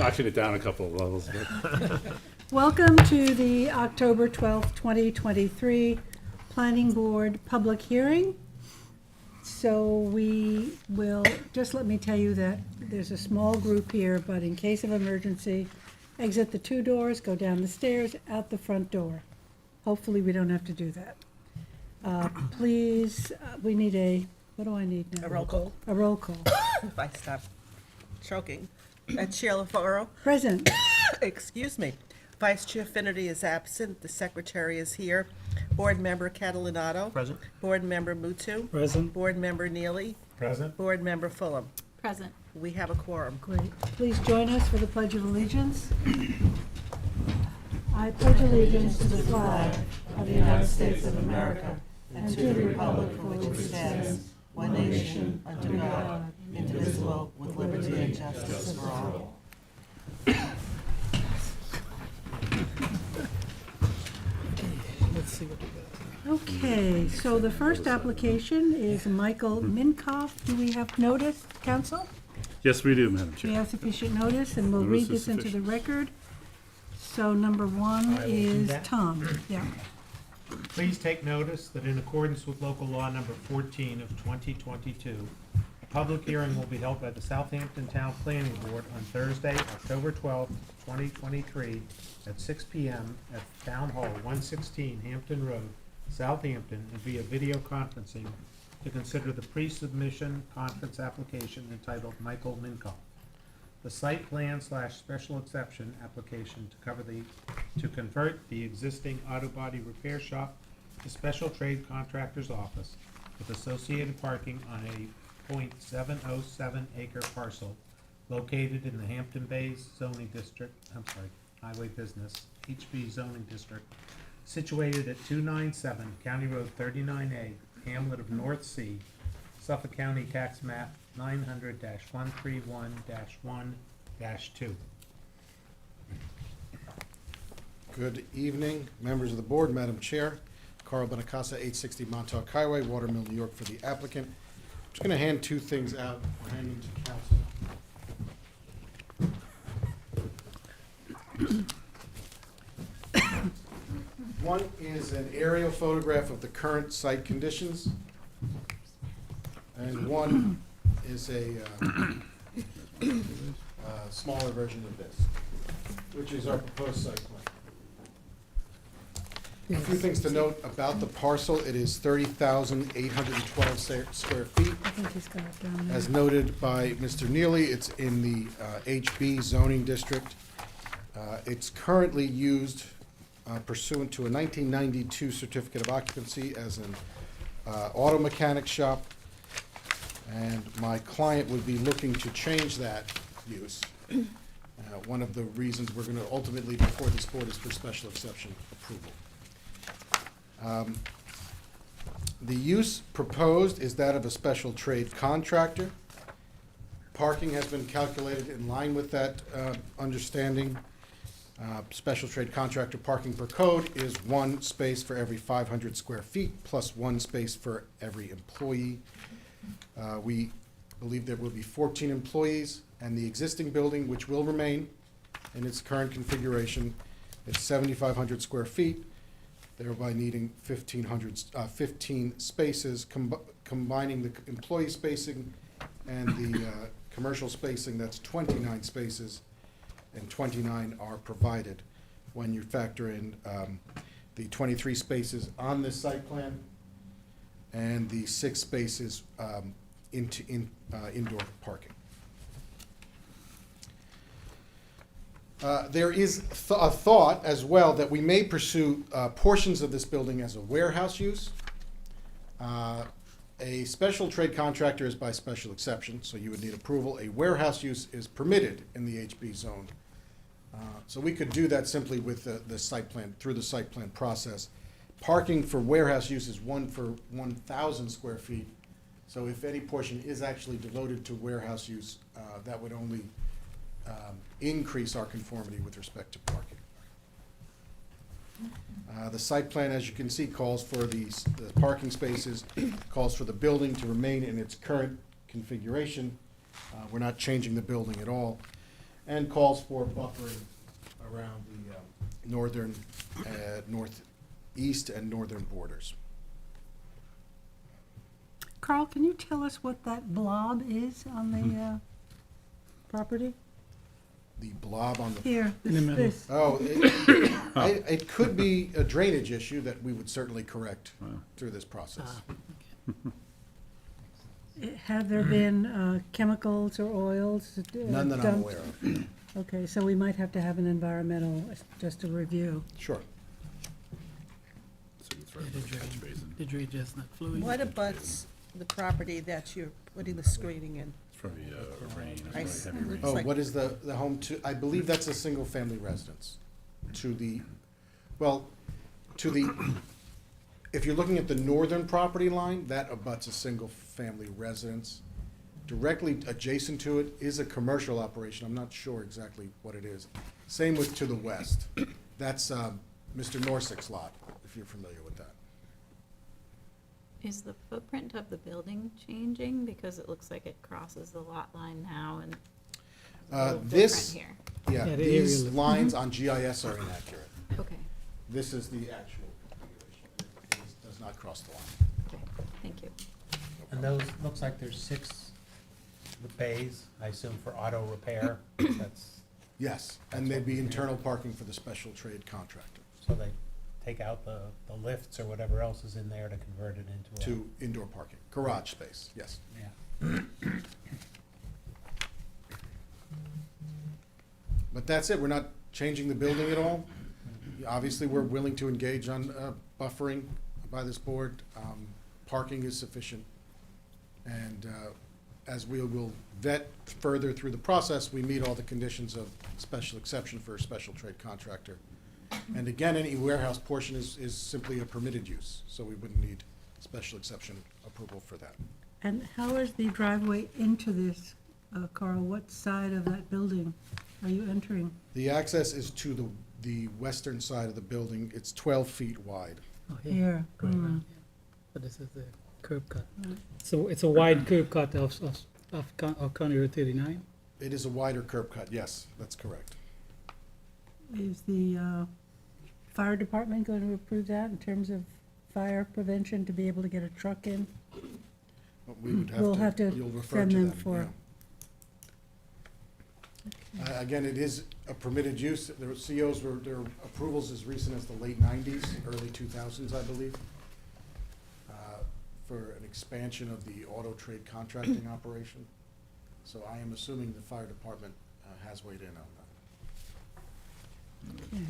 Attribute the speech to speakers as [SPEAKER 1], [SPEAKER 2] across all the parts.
[SPEAKER 1] Knocking it down a couple of levels. But
[SPEAKER 2] Welcome to the October 12th, 2023 Planning Board Public Hearing. So we will, just let me tell you that there's a small group here, but in case of emergency, exit the 2 doors, go down the stairs, out the front door. Hopefully, we don't have to do that. Please, we need what do I need now?
[SPEAKER 3] A roll call.
[SPEAKER 2] A roll call.
[SPEAKER 3] If I stop choking. Chair LaFaro,
[SPEAKER 2] Present.
[SPEAKER 3] excuse me. Vice Chair Finnerty is absent. The Secretary is here. Board Member Catalinato.
[SPEAKER 4] Present.
[SPEAKER 3] Board Member Mutu.
[SPEAKER 4] Present.
[SPEAKER 3] Board Member Neely.
[SPEAKER 4] Present.
[SPEAKER 3] Board Member Fulham.
[SPEAKER 5] Present.
[SPEAKER 3] We have a quorum.
[SPEAKER 2] Great. Please join us for the Pledge of Allegiance. I pledge allegiance to the flag of the United States of America and to the republic for which it stands, one nation, under God, indivisible, with liberty and justice for all.
[SPEAKER 4] Let's see what we got.
[SPEAKER 2] Okay, so the first application is Michael Minkoff. Do we have notice, council?
[SPEAKER 1] yes, we do, Madam
[SPEAKER 2] We
[SPEAKER 1] Chair.
[SPEAKER 2] have sufficient notice, and we'll
[SPEAKER 1] Notice
[SPEAKER 2] read
[SPEAKER 1] is
[SPEAKER 2] this into the
[SPEAKER 1] sufficient.
[SPEAKER 2] record. So number one
[SPEAKER 4] I will do
[SPEAKER 2] is
[SPEAKER 4] that.
[SPEAKER 2] Tom. Yeah.
[SPEAKER 4] Please take notice that in accordance with local law number 14 of 2022, a public hearing will be held by the Southampton Town Planning Board on Thursday, October 12th, 2023, at 6 p.m. at Town Hall, 116 Hampton Road, Southampton, and via video conferencing to consider the pre-submission conference application entitled Michael Minkoff. The site plan / special exception application to convert the existing auto body repair shop to special trade contractor's office with associated parking on a .707 acre parcel located in the Hampton Bays zoning district, Highway Business, HB zoning district, situated at 297 County Road 39A, Hamlet of North Sea, Suffolk County Tax Map 900-131-1-2.
[SPEAKER 6] Good evening, members of the board, Madam Chair. Carl Benacasa, 860 Montauk Highway, Watermill, New York, for the applicant. I'm just going to hand 2 things out. We're handing to council. One is an aerial photograph of the current site conditions, and one is a smaller version of this, which is our proposed site plan. A few things to note about the parcel. It is 30,812 square feet.
[SPEAKER 2] I think he's got it down there.
[SPEAKER 6] As noted by Mr. Neely, it's in the HB zoning district. It's currently used pursuant to a 1992 certificate of occupancy as an auto mechanic shop, and my client would be looking to change that use. One of the reasons we're going to ultimately before this board is for special exception approval. The use proposed is that of a special trade contractor. Parking has been calculated in line with that understanding. Special trade contractor parking per code is 1 space for every 500 square feet plus 1 space for every employee. We believe there will be 14 employees, and the existing building, which will remain in its current configuration, is 7,500 square feet, thereby needing 15 spaces, combining the employee spacing and the commercial spacing. That's 29 spaces, and 29 are provided when you factor in the 23 spaces on this site plan and the 6 spaces indoor parking. There is a thought as well that we may pursue portions of this building as a warehouse use. A special trade contractor is by special exception, so you would need approval. A warehouse use is permitted in the HB zone. So we could do that simply with the site plan, through the site plan process. Parking for warehouse use is 1 for 1,000 square feet. So if any portion is actually devoted to warehouse use, that would only increase our conformity with respect to parking. The site plan, as you can see, calls for the parking spaces, calls for the building to remain in its current configuration. We're not changing the building at all. and calls for buffering around the northern, northeast and northern borders.
[SPEAKER 2] Carl, can you tell us what that blob is on the property?
[SPEAKER 6] The blob on the,
[SPEAKER 2] Here,
[SPEAKER 5] In the middle.
[SPEAKER 2] this.
[SPEAKER 6] oh, it could be a drainage issue that we would certainly correct through this process.
[SPEAKER 2] Have there been chemicals or oils?
[SPEAKER 6] None that I'm
[SPEAKER 2] dumped?
[SPEAKER 6] aware of.
[SPEAKER 2] Okay, so we might have to have an environmental, just a review.
[SPEAKER 6] Sure.
[SPEAKER 1] So it's right by the catch basin.
[SPEAKER 5] The drainage is not flowing.
[SPEAKER 3] What abuts the property that you're putting the screening in?
[SPEAKER 1] It's probably rain, it's
[SPEAKER 3] I
[SPEAKER 1] probably
[SPEAKER 3] see.
[SPEAKER 1] heavy rain.
[SPEAKER 3] It's
[SPEAKER 6] Oh,
[SPEAKER 3] like-
[SPEAKER 6] what is the home to, I believe that's a single-family residence. To the, well, to the, if you're looking at the northern property line, that abuts a single-family residence. Directly adjacent to it is a commercial operation, I'm not sure exactly what it is. Same with to the west. That's Mr. Norsic's lot, if you're familiar with that.
[SPEAKER 7] Is the footprint of the building changing? Because it looks like it crosses the lot line now and it's a little
[SPEAKER 6] This-
[SPEAKER 7] different
[SPEAKER 6] Yeah,
[SPEAKER 5] Yeah, the
[SPEAKER 6] these
[SPEAKER 5] aerial.
[SPEAKER 6] lines on GIS are inaccurate.
[SPEAKER 7] here. Okay,
[SPEAKER 6] This is the actual configuration. It does not cross the line.
[SPEAKER 7] okay, thank you.
[SPEAKER 4] And those, looks like there's 6 bays, I assume for auto repair. That's,
[SPEAKER 6] Yes, and there'd be internal parking for the special trade contractor
[SPEAKER 4] so they take out the lifts or whatever else is in there to convert it into a.
[SPEAKER 6] to indoor parking, garage space, yes.
[SPEAKER 4] Yeah.
[SPEAKER 6] But that's it, we're not changing the building at all. Obviously, we're willing to engage on buffering by this board. Parking is sufficient. And as we will vet further through the process, we meet all the conditions of special exception for a special trade contractor. And again, any warehouse portion is simply a permitted use, so we wouldn't need special exception approval for that.
[SPEAKER 2] And how is the driveway into this, Carl? What side of that building are you entering?
[SPEAKER 6] The access is to the western side of the building. It's 12 feet wide.
[SPEAKER 5] Oh,
[SPEAKER 2] Here.
[SPEAKER 5] Right.
[SPEAKER 2] Mm.
[SPEAKER 5] But this is the curb cut. So it's a wide curb cut of County Road 39.
[SPEAKER 6] It is a wider curb cut, yes, that's correct.
[SPEAKER 2] Is the fire department going to approve that in terms of fire prevention to be able to get a truck in?
[SPEAKER 6] But we would
[SPEAKER 2] We'll have to
[SPEAKER 6] you'll refer
[SPEAKER 2] send
[SPEAKER 6] to
[SPEAKER 2] them
[SPEAKER 6] them,
[SPEAKER 2] for-
[SPEAKER 6] yeah. Again, it is a permitted use. Their COs were, their approvals as recent as the late 90s, early 2000s, I believe, for an expansion of the auto trade contracting operation. So I am assuming the fire department has weighed in on that.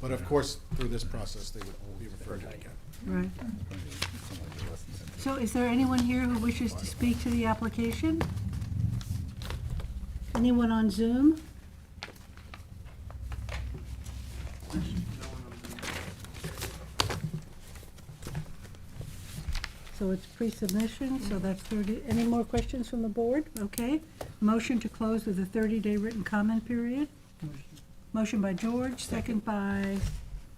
[SPEAKER 6] But of course, through this process, they would be referred to again.
[SPEAKER 2] Right. So is there anyone here who wishes to speak to the application? Anyone on Zoom? So it's pre-submission, so that's 30, any more questions from the board? Okay. Motion to close with a 30-day written comment period. Motion by George, second by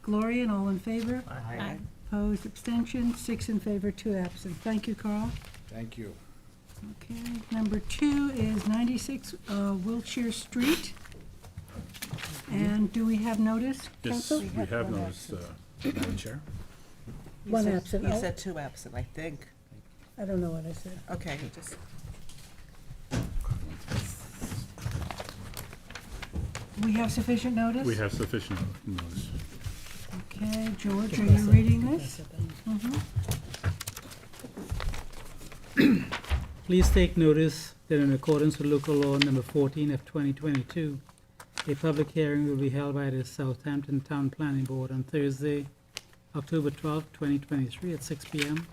[SPEAKER 2] Gloria, and all in favor?
[SPEAKER 7] Aye.
[SPEAKER 2] Opposed, abstention, 6 in favor, 2 absent. Thank you, Carl.
[SPEAKER 6] Thank you.
[SPEAKER 2] Okay, number 2 is 96 Wiltshire Street. And do we have notice,
[SPEAKER 1] Yes,
[SPEAKER 2] council?
[SPEAKER 1] we have noticed, Madam Chair.
[SPEAKER 3] You
[SPEAKER 2] One
[SPEAKER 3] said-
[SPEAKER 2] absent.
[SPEAKER 3] You
[SPEAKER 2] Oh.
[SPEAKER 3] said 2 absent, I think.
[SPEAKER 2] I don't know what I said.
[SPEAKER 3] Okay, just,
[SPEAKER 2] We have sufficient notice?
[SPEAKER 1] We have sufficient notice.
[SPEAKER 2] Okay, George, are you reading this?
[SPEAKER 5] Please take notice that in accordance with local law number 14 of 2022, a public hearing will be held by the Southampton Town Planning Board on Thursday, October 12, 2023 at 6 p.m.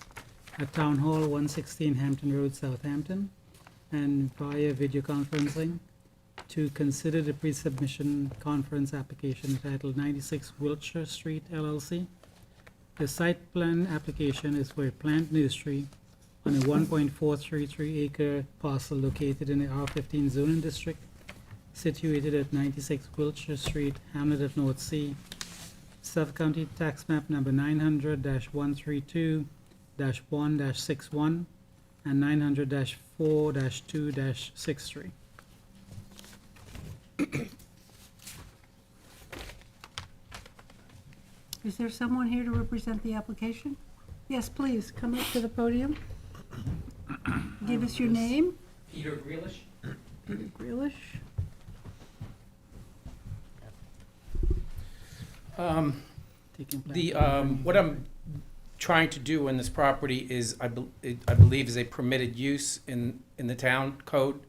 [SPEAKER 5] at Town Hall, 116 Hampton Road, Southampton, and via video conferencing to consider the pre-submission conference application entitled 96 Wiltshire Street LLC. The site plan application is for a plant nursery on a 1.433 acre parcel located in the R15 zoning district, situated at 96 Wiltshire Street, Hamlet of North Sea, Suffolk County Tax Map number 900-132-1-61 and 900-4-2-63.
[SPEAKER 2] Is there someone here to represent the application? Yes, please, come up to the podium. Give us your name.
[SPEAKER 8] Peter Grealish.
[SPEAKER 2] Peter Grealish.
[SPEAKER 5] Taking plans
[SPEAKER 8] The,
[SPEAKER 5] from planning
[SPEAKER 8] what
[SPEAKER 5] board.
[SPEAKER 8] I'm trying to do in this property is, I believe is a permitted use in the town code.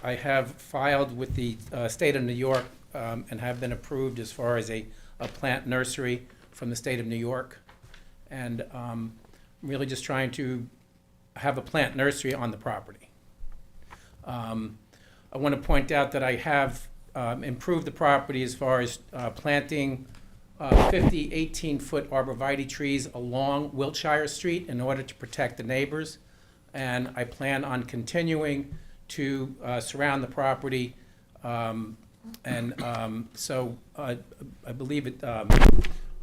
[SPEAKER 8] I have filed with the state of New York, and have been approved as far as a plant nursery from the state of New York. And, really just trying to have a plant nursery on the property. I want to point out that I have improved the property as far as planting 50 18-foot arborvitae trees along Wiltshire Street in order to protect the neighbors. And I plan on continuing to surround the property. So I believe it,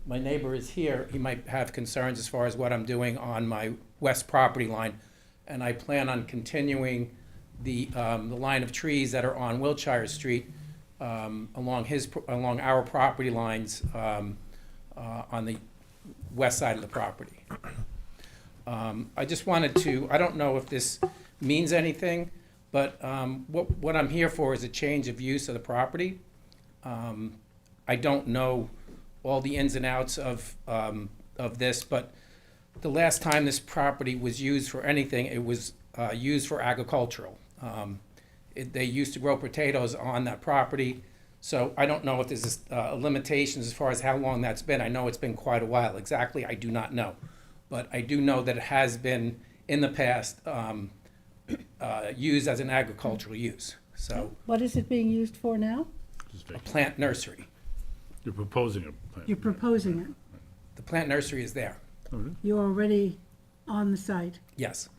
[SPEAKER 8] my neighbor is here. He might have concerns as far as what I'm doing on my west property line. And I plan on continuing the line of trees that are on Wiltshire Street along our property lines on the west side of the property. I just wanted to, I don't know if this means anything, but what I'm here for is a change of use of the property. I don't know all the ins and outs of this, but the last time this property was used for anything, it was used for agricultural. They used to grow potatoes on that property, so I don't know if there's limitations as far as how long that's been. I know it's been quite a while. Exactly, I do not know. But I do know that it has been, in the past, used as an agricultural use. So,
[SPEAKER 2] What is it being used for now?
[SPEAKER 1] Just
[SPEAKER 8] a
[SPEAKER 1] vacant.
[SPEAKER 8] plant nursery.
[SPEAKER 1] You're proposing a plant.
[SPEAKER 2] You're proposing it.
[SPEAKER 8] The plant nursery is there,
[SPEAKER 1] Oh, really?
[SPEAKER 2] You're already on the site.
[SPEAKER 8] yes.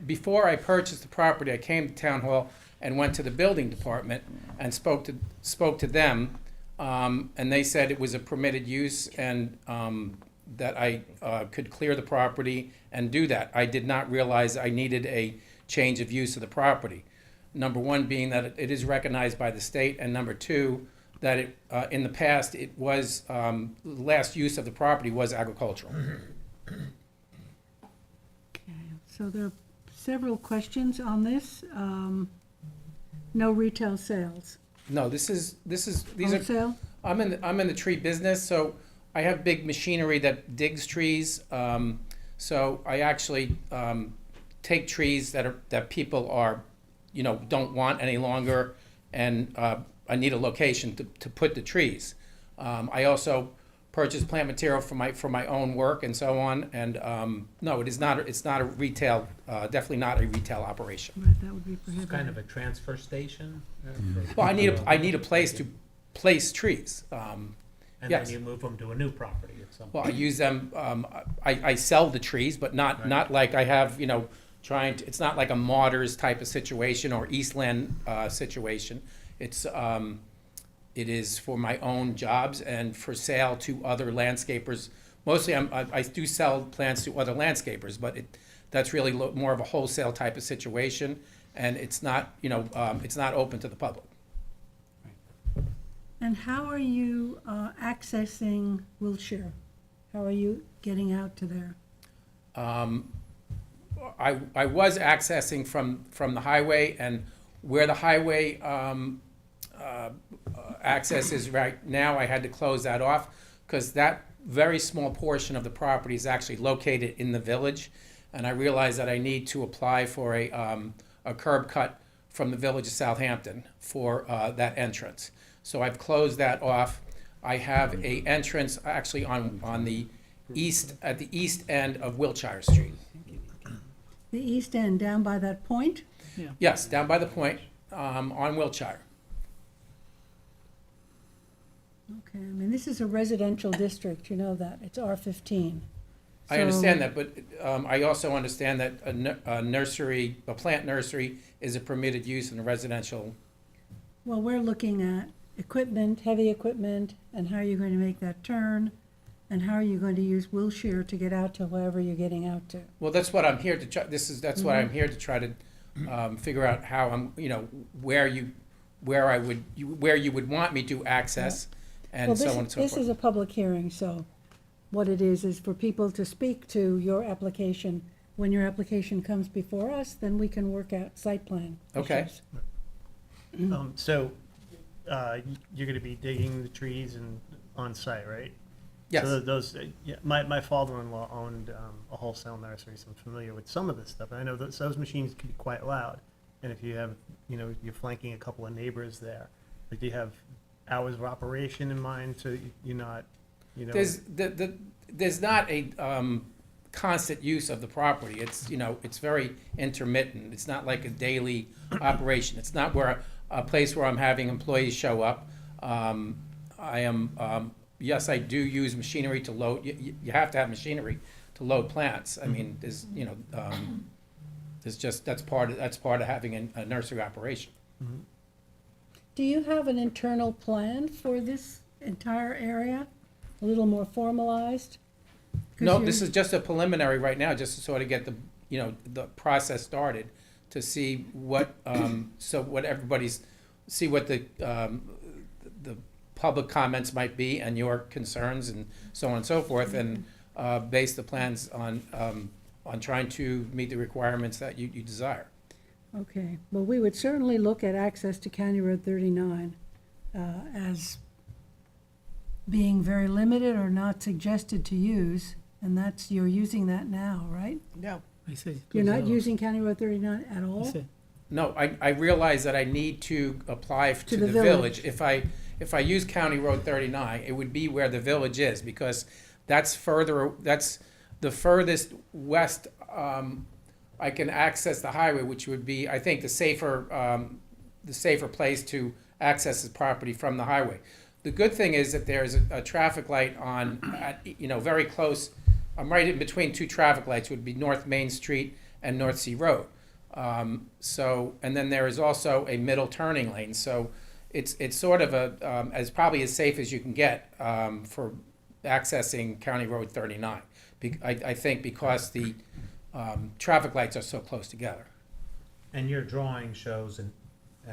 [SPEAKER 8] Before I purchased the property, I came to Town Hall and went to the building department and spoke to them, and they said it was a permitted use and that I could clear the property and do that. I did not realize I needed a change of use of the property. Number one being that it is recognized by the state, and number two, that it, in the past, it was, the last use of the property was agricultural.
[SPEAKER 2] Okay, so there are several questions on this. No retail sales.
[SPEAKER 8] No, these are,
[SPEAKER 2] Wholesale?
[SPEAKER 8] I'm in the tree business, so I have big machinery that digs trees. So I actually take trees that people are, don't want any longer, and I need a location to put the trees. I also purchase plant material for my own work and so on. And no, it's not a retail, definitely not a retail operation.
[SPEAKER 2] Right, that would be
[SPEAKER 4] It's kind
[SPEAKER 2] prohibited.
[SPEAKER 4] of a transfer station?
[SPEAKER 8] Well, I need a place to place trees.
[SPEAKER 4] And
[SPEAKER 8] yes.
[SPEAKER 4] then you move them to a new property at some
[SPEAKER 8] Well,
[SPEAKER 4] point?
[SPEAKER 8] I use them, I sell the trees, but not like I have, it's not like a Motters type of situation or Eastland situation. It is for my own jobs and for sale to other landscapers. Mostly, I do sell plants to other landscapers, but that's really more of a wholesale type of situation, and it's not, it's not open to the public.
[SPEAKER 2] And how are you accessing Wiltshire? How are you getting out to there?
[SPEAKER 8] I was accessing from the highway, and where the highway access is right now, I had to close that off because that very small portion of the property is actually located in the village, and I realized that I need to apply for a curb cut from the village of Southampton for that entrance. So I've closed that off. I have a entrance actually on the east, at the east end of Wiltshire Street.
[SPEAKER 2] The east end, down by that point?
[SPEAKER 8] Yes, down by the point, on Wiltshire.
[SPEAKER 2] Okay, I mean, this is a residential district, you know that, it's R15.
[SPEAKER 8] I understand
[SPEAKER 2] So-
[SPEAKER 8] that, but I also understand that a nursery, a plant nursery is a permitted use in a residential.
[SPEAKER 2] Well, we're looking at equipment, heavy equipment, and how you're going to make that turn, And how are you going to use Wilshire to get out to wherever you're getting out to?
[SPEAKER 8] Well, that's what I'm here to try, that's what I'm here to try to, figure out how I'm, where you would want me to access,
[SPEAKER 2] Well,
[SPEAKER 8] and so on and so
[SPEAKER 2] this is
[SPEAKER 8] forth.
[SPEAKER 2] a public hearing, so what it is for people to speak to your application. When your application comes before us, then we can work out site plan
[SPEAKER 8] Okay.
[SPEAKER 2] issues.
[SPEAKER 9] So, you're gonna be digging the trees and on site, right?
[SPEAKER 8] Yes.
[SPEAKER 9] So those, yeah, my father-in-law owned a wholesale nursery, so I'm familiar with some of this stuff. And I know those machines can be quite loud. And if you have, you're flanking a couple of neighbors there, like, do you have hours of operation in mind, so you're not,
[SPEAKER 8] There's not a constant use of the property. It's very intermittent. It's not like a daily operation. It's not a place where I'm having employees show up. Yes, I do use machinery to load. You have to have machinery to load plants. I mean, that's part of having a nursery operation.
[SPEAKER 2] Do you have an internal plan for this entire area? A little more formalized? 'Cause
[SPEAKER 8] No,
[SPEAKER 2] you're-
[SPEAKER 8] this is just a preliminary right now, just to sort of get the process started, to see what, see what the public comments might be and your concerns and so on and so forth, and base the plans on trying to meet the requirements that you desire.
[SPEAKER 2] Okay, well, we would certainly look at access to County Road 39 as being very limited or not suggested to use, and you're using that now, right?
[SPEAKER 3] No.
[SPEAKER 5] I say.
[SPEAKER 2] You're not using County Road 39 at
[SPEAKER 5] I
[SPEAKER 2] all?
[SPEAKER 5] say,
[SPEAKER 8] No, I realize that I need to apply to
[SPEAKER 2] the
[SPEAKER 8] the village. If I use County Road 39, it would be where the village is, because that's the furthest west I can access the highway, which would be, I think, the safer place to access the property from the highway. The good thing is that there's a traffic light very close. I'm right in between two traffic lights, would be North Main Street and North Sea Road. And then there is also a middle turning lane, so it's sort of probably as safe as you can get for accessing County Road 39. I think because the traffic lights are so close together.
[SPEAKER 4] And your drawing shows, and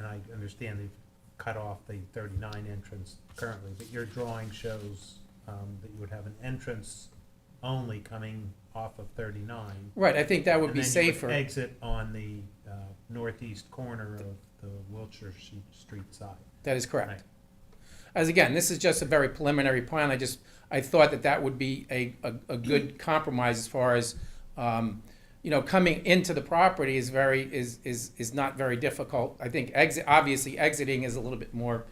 [SPEAKER 4] I understand they've cut off the 39 entrance currently, but your drawing shows that you would have an entrance only coming off of 39.
[SPEAKER 8] Right, I think that would be
[SPEAKER 4] And then you would
[SPEAKER 8] safer.
[SPEAKER 4] exit on the northeast corner of the Wilshire Street side.
[SPEAKER 8] That is correct.
[SPEAKER 4] Right.
[SPEAKER 8] As again, this is just a very preliminary plan. I thought that would be a good compromise as far as, coming into the property is not very difficult. I think obviously exiting is a little bit more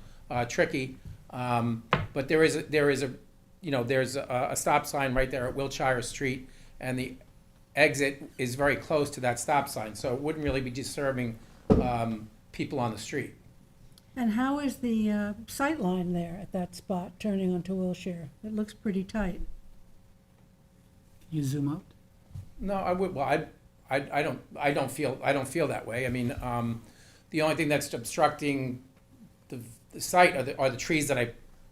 [SPEAKER 8] tricky. But there's a stop sign right there at Wilshire Street, and the exit is very close to that stop sign, so it wouldn't really be disturbing people on the street.
[SPEAKER 2] And how is the sight line there at that spot, turning onto Wilshire? It looks pretty tight.
[SPEAKER 5] you zoom out?
[SPEAKER 8] No, I would. Well, I don't feel that way. I mean, the only thing that's obstructing the site are the trees that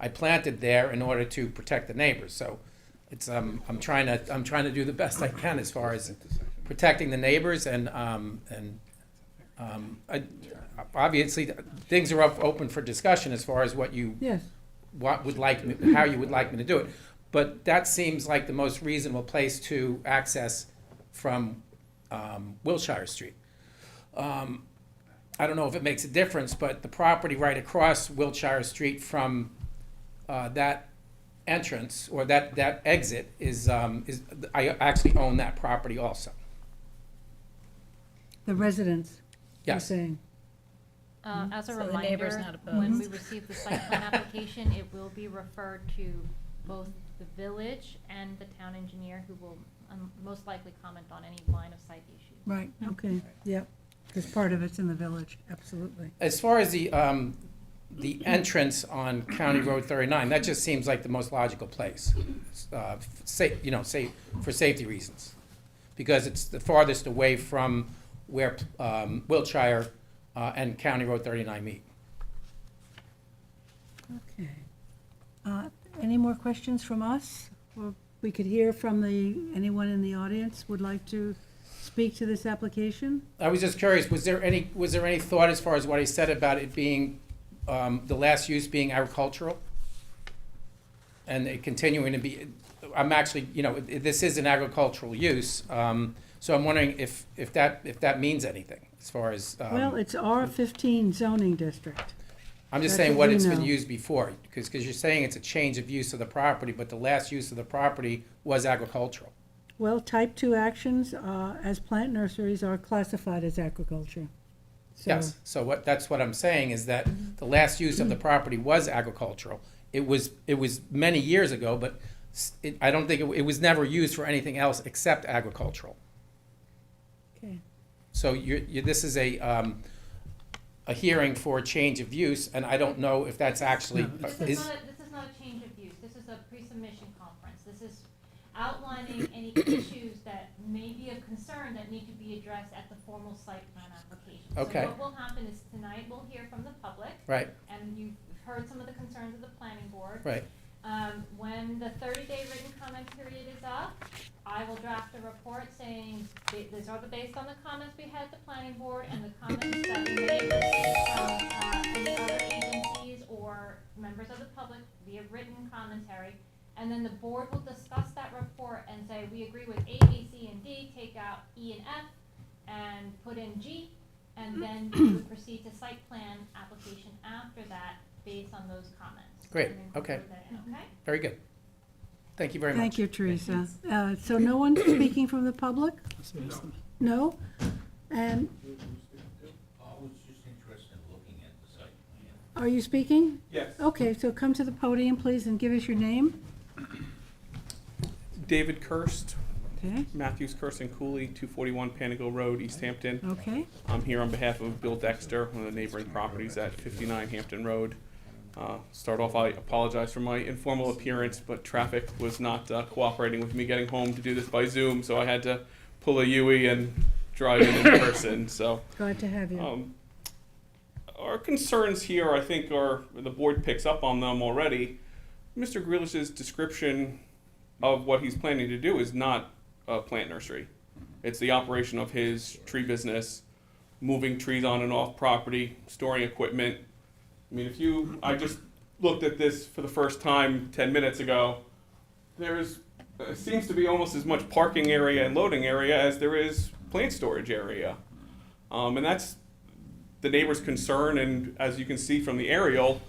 [SPEAKER 8] I planted there in order to protect the neighbors. So it's I'm trying to do the best I can as far as protecting the neighbors, and obviously things are open for discussion as far as how you would like me to do it. But that seems like the most reasonable place to access from Wilshire Street. I don't know if it makes a difference, but the property right across Wilshire Street from that entrance or that exit is I actually own that property also.
[SPEAKER 2] The residents, you're
[SPEAKER 8] Yes.
[SPEAKER 2] saying.
[SPEAKER 7] As a
[SPEAKER 10] So the neighbor's
[SPEAKER 7] reminder,
[SPEAKER 10] not
[SPEAKER 7] when
[SPEAKER 10] opposed.
[SPEAKER 7] we receive the site plan application, it will be referred to both the village and the town engineer, who will most likely comment on any line of sight issues.
[SPEAKER 2] Right, okay, yep, because part of it's in the village, absolutely.
[SPEAKER 8] As far as the entrance on County Road 39, that just seems like the most logical place, for safety reasons, because it's the farthest away from where Wiltshire and County Road 39 meet.
[SPEAKER 2] Okay. Any more questions from us? Or we could hear from anyone in the audience would like to speak to this application?
[SPEAKER 8] I was just curious, was there any thought as far as what he said about it being, the last use being agricultural? And it continuing to be, I'm actually, this is an agricultural use, so I'm wondering if that means anything as far as.
[SPEAKER 2] Well, it's R15 zoning district.
[SPEAKER 8] I'm just
[SPEAKER 2] that's
[SPEAKER 8] saying
[SPEAKER 2] what
[SPEAKER 8] what
[SPEAKER 2] we
[SPEAKER 8] it's been
[SPEAKER 2] know.
[SPEAKER 8] used before, because you're saying it's a change of use of the property, but the last use of the property was agricultural.
[SPEAKER 2] Well, type 2 actions as plant nurseries are classified as agriculture. So-
[SPEAKER 8] Yes, so that's what I'm saying, is that the last use of the property was agricultural. It was many years ago, but I don't think, it was never used for anything else except agricultural.
[SPEAKER 2] Okay.
[SPEAKER 8] So this is a hearing for a change of use, and I don't know if that's actually,
[SPEAKER 7] This is not a change of use, this is a pre-submission conference. This is outlining any issues that may be of concern that need to be addressed at the formal site plan application.
[SPEAKER 8] Okay.
[SPEAKER 7] So what will happen is tonight we'll hear from the public,
[SPEAKER 8] right,
[SPEAKER 7] and you've heard some of the concerns of the planning board.
[SPEAKER 8] right.
[SPEAKER 7] When the 30-day written comment period is up, I will draft a report saying, these are based on the comments we had at the planning board and the comments that we may have received from any other agencies or members of the public via written commentary. And then the board will discuss that report and say, we agree with A, B, C, and D, take out E and F, and put in G, and then we would proceed to site plan application after that, based on those comments.
[SPEAKER 8] Great,
[SPEAKER 7] And
[SPEAKER 8] okay.
[SPEAKER 7] incorporate that in, okay?
[SPEAKER 8] Very good. Thank you very much.
[SPEAKER 2] Thank you, Teresa. So no one speaking from the public? No? And
[SPEAKER 10] I was just interested in looking at the site plan.
[SPEAKER 2] are you speaking?
[SPEAKER 11] Yes.
[SPEAKER 2] Okay, so come to the podium, please, and give us your name.
[SPEAKER 11] David Kirst,
[SPEAKER 2] Okay,
[SPEAKER 11] Matthews, Kirst and Cooley, 241 Panago Road, East Hampton.
[SPEAKER 2] okay.
[SPEAKER 11] I'm here on behalf of Bill Dexter, one of the neighboring properties at 59 Hampton Road. Start off, I apologize for my informal appearance, but traffic was not cooperating with me getting home to do this by Zoom, so I had to pull a Yui and drive in person, so.
[SPEAKER 2] Glad to have you.
[SPEAKER 11] Our concerns here, I think, are, the board picks up on them already. Mr. Grealish's description of what he's planning to do is not a plant nursery. It's the operation of his tree business, moving trees on and off property, storing equipment. I mean, I just looked at this for the first time 10 minutes ago. There's seems to be almost as much parking area and loading area as there is plant storage area. And that's the neighbor's concern, and as you can see from the aerial,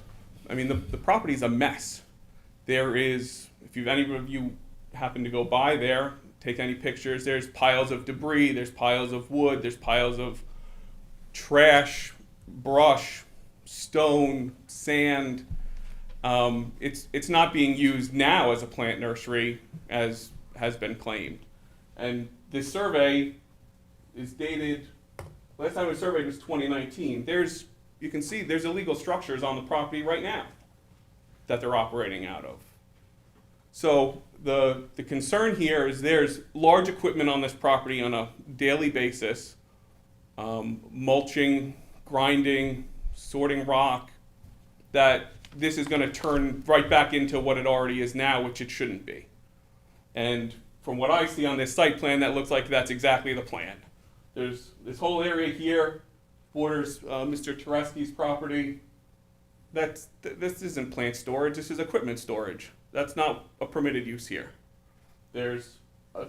[SPEAKER 11] I mean, the property's a mess. There is, if any of you happen to go by there, take any pictures, there's piles of debris, there's piles of wood, there's piles of trash, brush, stone, sand. It's not being used now as a plant nursery, as has been claimed. And this survey is dated, last time it was surveyed was 2019. You can see there's illegal structures on the property right now that they're operating out of. So the concern here is there's large equipment on this property on a daily basis, mulching, grinding, sorting rock, that this is going to turn right back into what it already is now, which it shouldn't be. And from what I see on this site plan, that looks like that's exactly the plan. There's this whole area here, borders Mr. Tereski's property. This isn't plant storage, this is equipment storage. That's not a permitted use here. There's a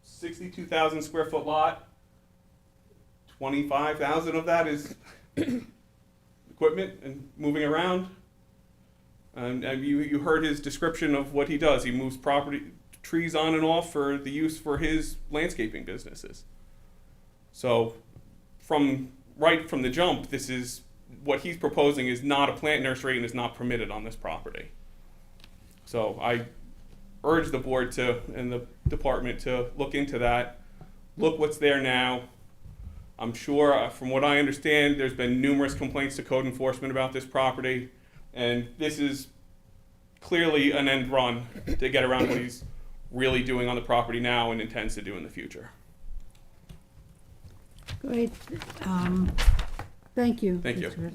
[SPEAKER 11] 62,000 square foot lot. 25,000 of that is equipment and moving around. And you heard his description of what he does. He moves trees on and off for the use for his landscaping businesses. So right from the jump, this is what he's proposing is not a plant nursery and is not permitted on this property. So I urge the board and the department to look into that, look what's there now. I'm sure, from what I understand, there's been numerous complaints to code enforcement about this property, and this is clearly an end run to get around what he's really doing on the property now and intends to do in the future.
[SPEAKER 2] Great. Thank you.
[SPEAKER 11] Thank you.
[SPEAKER 2] Mr.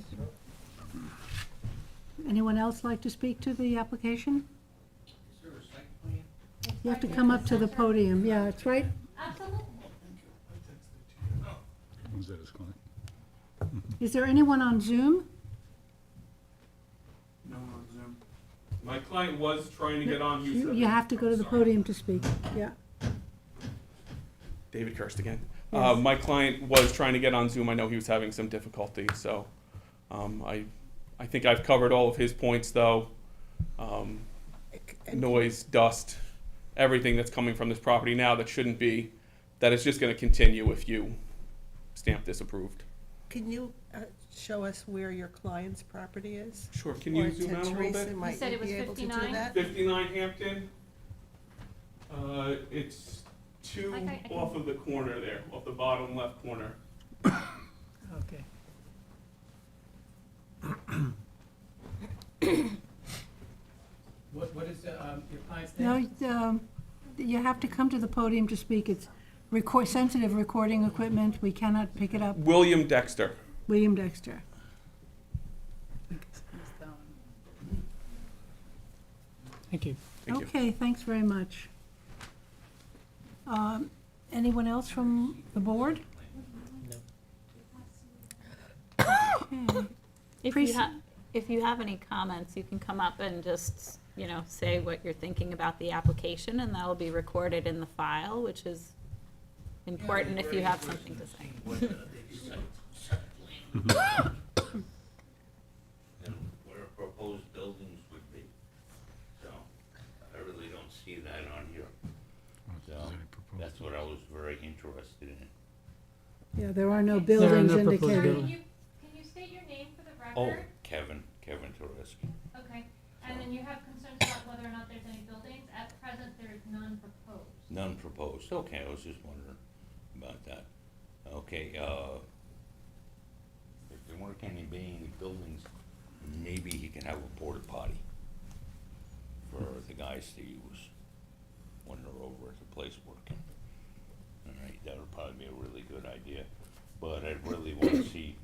[SPEAKER 2] Anyone else like to speak to the application?
[SPEAKER 10] Is there
[SPEAKER 2] You have to come up to the podium. Yeah, it's right.
[SPEAKER 7] Absolutely.
[SPEAKER 1] Was that his client?
[SPEAKER 2] Is there anyone on Zoom?
[SPEAKER 11] No, on Zoom. My client was trying to get on.
[SPEAKER 2] You have to go to the podium to speak. Yeah.
[SPEAKER 11] David Kirst again.
[SPEAKER 2] Yes.
[SPEAKER 11] My client was trying to get on Zoom. I know he was having some difficulty, so I think I've covered all of his points, though. Noise, dust, everything that's coming from this property now that shouldn't be, that is just going to continue if you stamp this approved.
[SPEAKER 3] Can you show us where your client's property is?
[SPEAKER 11] Sure. Can
[SPEAKER 3] Or
[SPEAKER 11] you zoom out a little
[SPEAKER 3] Teresa,
[SPEAKER 11] bit?
[SPEAKER 3] might
[SPEAKER 7] said
[SPEAKER 3] you
[SPEAKER 7] it was
[SPEAKER 3] be able to do
[SPEAKER 7] 59?
[SPEAKER 3] that?
[SPEAKER 11] 59 Hampton. It's two
[SPEAKER 7] I can-
[SPEAKER 11] off of the corner there, off the bottom left corner.
[SPEAKER 5] Okay.
[SPEAKER 8] What is your client's name?
[SPEAKER 2] No, you have to come to the podium to speak. It's sensitive recording equipment. We cannot pick it up.
[SPEAKER 11] William Dexter.
[SPEAKER 2] William Dexter.
[SPEAKER 5] Thank you.
[SPEAKER 11] Thank you.
[SPEAKER 2] Okay, thanks very much. Anyone else from the board? Okay.
[SPEAKER 12] If
[SPEAKER 2] Prec-
[SPEAKER 12] you have, if you have any comments, you can come up and just, say what you're thinking about the application, and that'll be recorded in the file, which is important if you have something to say.
[SPEAKER 10] And where proposed buildings would be. So, I really don't see that on here. So, that's what I was very interested in.
[SPEAKER 2] Yeah, there are no
[SPEAKER 5] There are
[SPEAKER 2] buildings
[SPEAKER 5] no proposed
[SPEAKER 2] indicated.
[SPEAKER 5] buildings.
[SPEAKER 7] Can you state your name for the
[SPEAKER 10] Oh,
[SPEAKER 7] record?
[SPEAKER 10] Kevin Tereski.
[SPEAKER 7] Okay, and then you have concerns about whether or not there's any buildings. At present, there is none proposed.
[SPEAKER 10] None proposed. Okay, I was just wondering about that. Okay, if there weren't any being any buildings, maybe he can have a porta potty for the guys to use when they're over at the place working. All right, that would probably be a really good idea, but I'd really want to see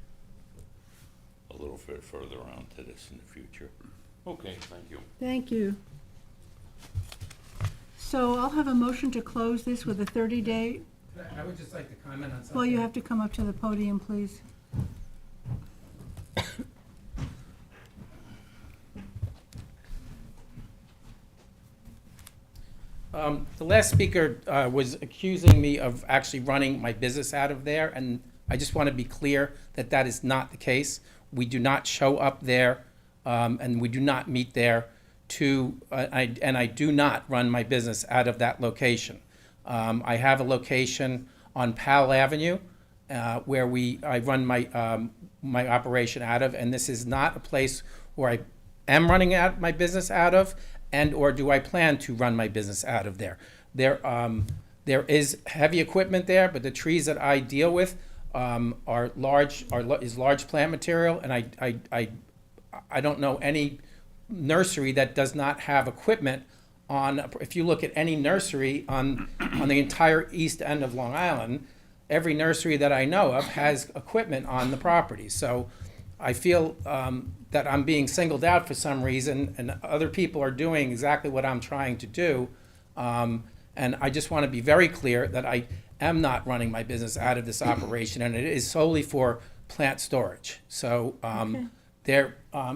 [SPEAKER 10] a little bit further on to this in the future. Okay, thank you.
[SPEAKER 2] Thank you. So I'll have a motion to close this with a 30-day,
[SPEAKER 8] I would just like to comment on something.
[SPEAKER 2] well, you have to come up to the podium, please.
[SPEAKER 8] The last speaker was accusing me of actually running my business out of there, and I just want to be clear that that is not the case. We do not show up there, and we do not meet there and I do not run my business out of that location. I have a location on Powell Avenue where I run my operation out of, and this is not a place where I am running out my business out of, and or do I plan to run my business out of there. There is heavy equipment there, but the trees that I deal with are large plant material, and I don't know any nursery that does not have equipment on. If you look at any nursery on the entire east end of Long Island, every nursery that I know of has equipment on the property. So I feel that I'm being singled out for some reason, and other people are doing exactly what I'm trying to do. And I just want to be very clear that I am not running my business out of this operation, and it is solely for plant storage. So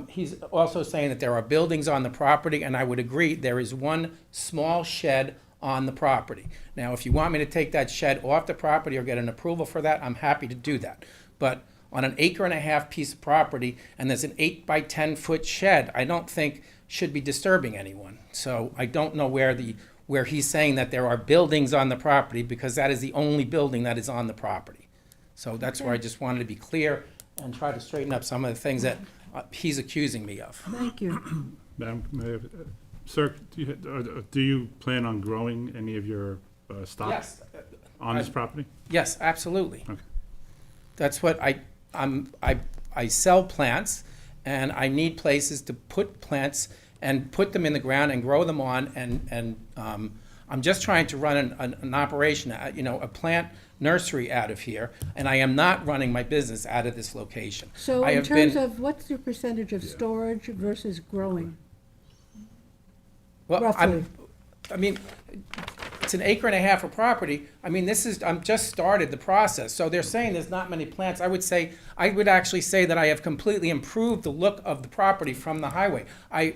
[SPEAKER 8] he's also saying that there are buildings on the property, and I would agree, there is one small shed on the property. Now, if you want me to take that shed off the property or get an approval for that, I'm happy to do that. But on an 1.5 acre piece of property, and there's an 8 by 10 foot shed, I don't think should be disturbing anyone. So I don't know where he's saying that there are buildings on the property, because that is the only building that is on the property. So that's where I just wanted to be clear and try to straighten up some of the things that he's accusing me of.
[SPEAKER 2] Thank you.
[SPEAKER 1] Madam, sir, do you plan on growing any of your stock
[SPEAKER 8] Yes.
[SPEAKER 1] on this property?
[SPEAKER 8] Yes, absolutely.
[SPEAKER 1] Okay.
[SPEAKER 8] That's what I sell plants, and I need places to put plants and put them in the ground and grow them on, and I'm just trying to run an operation, a plant nursery out of here, and I am not running my business out of this location.
[SPEAKER 2] So
[SPEAKER 8] I
[SPEAKER 2] in
[SPEAKER 8] have
[SPEAKER 2] terms
[SPEAKER 8] been-
[SPEAKER 2] of, what's your percentage of storage versus growing?
[SPEAKER 8] Well,
[SPEAKER 2] roughly.
[SPEAKER 8] I mean, it's an acre and a half of property. I mean, I'm just started the process. So they're saying there's not many plants. I would actually say that I have completely improved the look of the property from the highway. I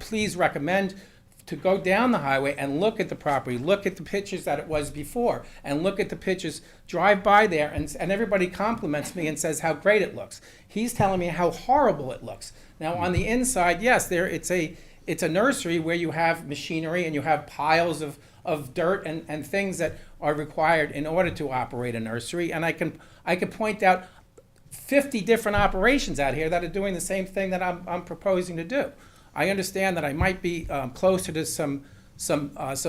[SPEAKER 8] please recommend to go down the highway and look at the property, look at the pictures that it was before, and look at the pictures, drive by there, and everybody compliments me and says how great it looks. He's telling me how horrible it looks. Now, on the inside, yes, it's a nursery where you have machinery and you have piles of dirt and things that are required in order to operate a nursery. And I can point out 50 different operations out here that are doing the same thing that I'm proposing to do. I understand that I might be closer to some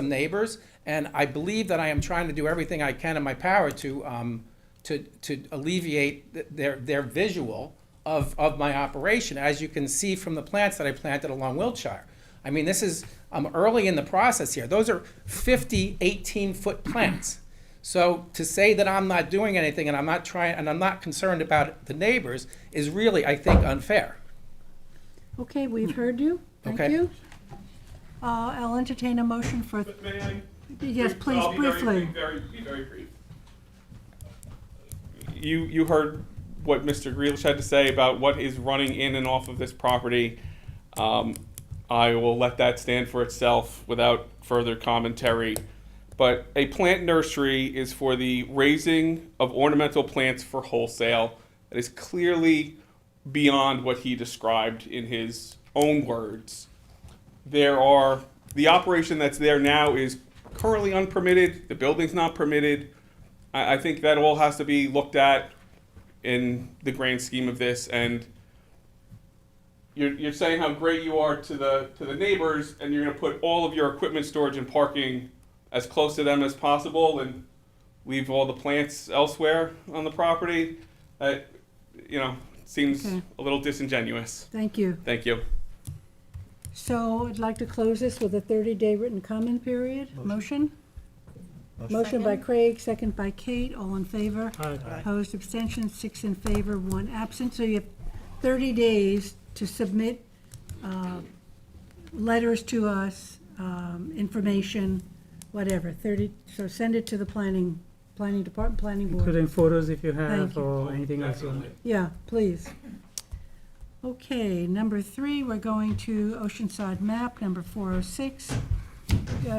[SPEAKER 8] neighbors, and I believe that I am trying to do everything I can in my power to alleviate their visual of my operation, as you can see from the plants that I planted along Wiltshire. I mean, I'm early in the process here. Those are 50 18-foot plants. So to say that I'm not doing anything and I'm not concerned about the neighbors is really, I think, unfair.
[SPEAKER 2] Okay, we've heard you. Thank
[SPEAKER 8] Okay.
[SPEAKER 2] you. I'll entertain a motion for,
[SPEAKER 11] But may I?
[SPEAKER 2] yes, please,
[SPEAKER 11] I'll be
[SPEAKER 2] briefly.
[SPEAKER 11] very brief. You heard what Mr. Grealish had to say about what is running in and off of this property. I will let that stand for itself without further commentary. But a plant nursery is for the raising of ornamental plants for wholesale. That is clearly beyond what he described in his own words. The operation that's there now is currently unpermitted. The building's not permitted. I think that all has to be looked at in the grand scheme of this. And you're saying how great you are to the neighbors, and you're going to put all of your equipment storage and parking as close to them as possible, and leave all the plants elsewhere on the property. That seems
[SPEAKER 2] Okay.
[SPEAKER 11] a little disingenuous.
[SPEAKER 2] Thank you.
[SPEAKER 11] Thank you.
[SPEAKER 2] So I'd like to close this with a 30-day written comment period. Motion? Motion by Craig, second by Kate. All in favor?
[SPEAKER 5] Aye.
[SPEAKER 2] Opposed, abstentions, 6 in favor, 1 absent. So you have 30 days to submit letters to us, information, whatever. So send it to the planning department, planning board.
[SPEAKER 5] Including photos if you have,
[SPEAKER 2] Thank you.
[SPEAKER 5] or anything else you want.
[SPEAKER 2] Yeah, please. Okay, number 3, we're going to Oceanside map, number 406.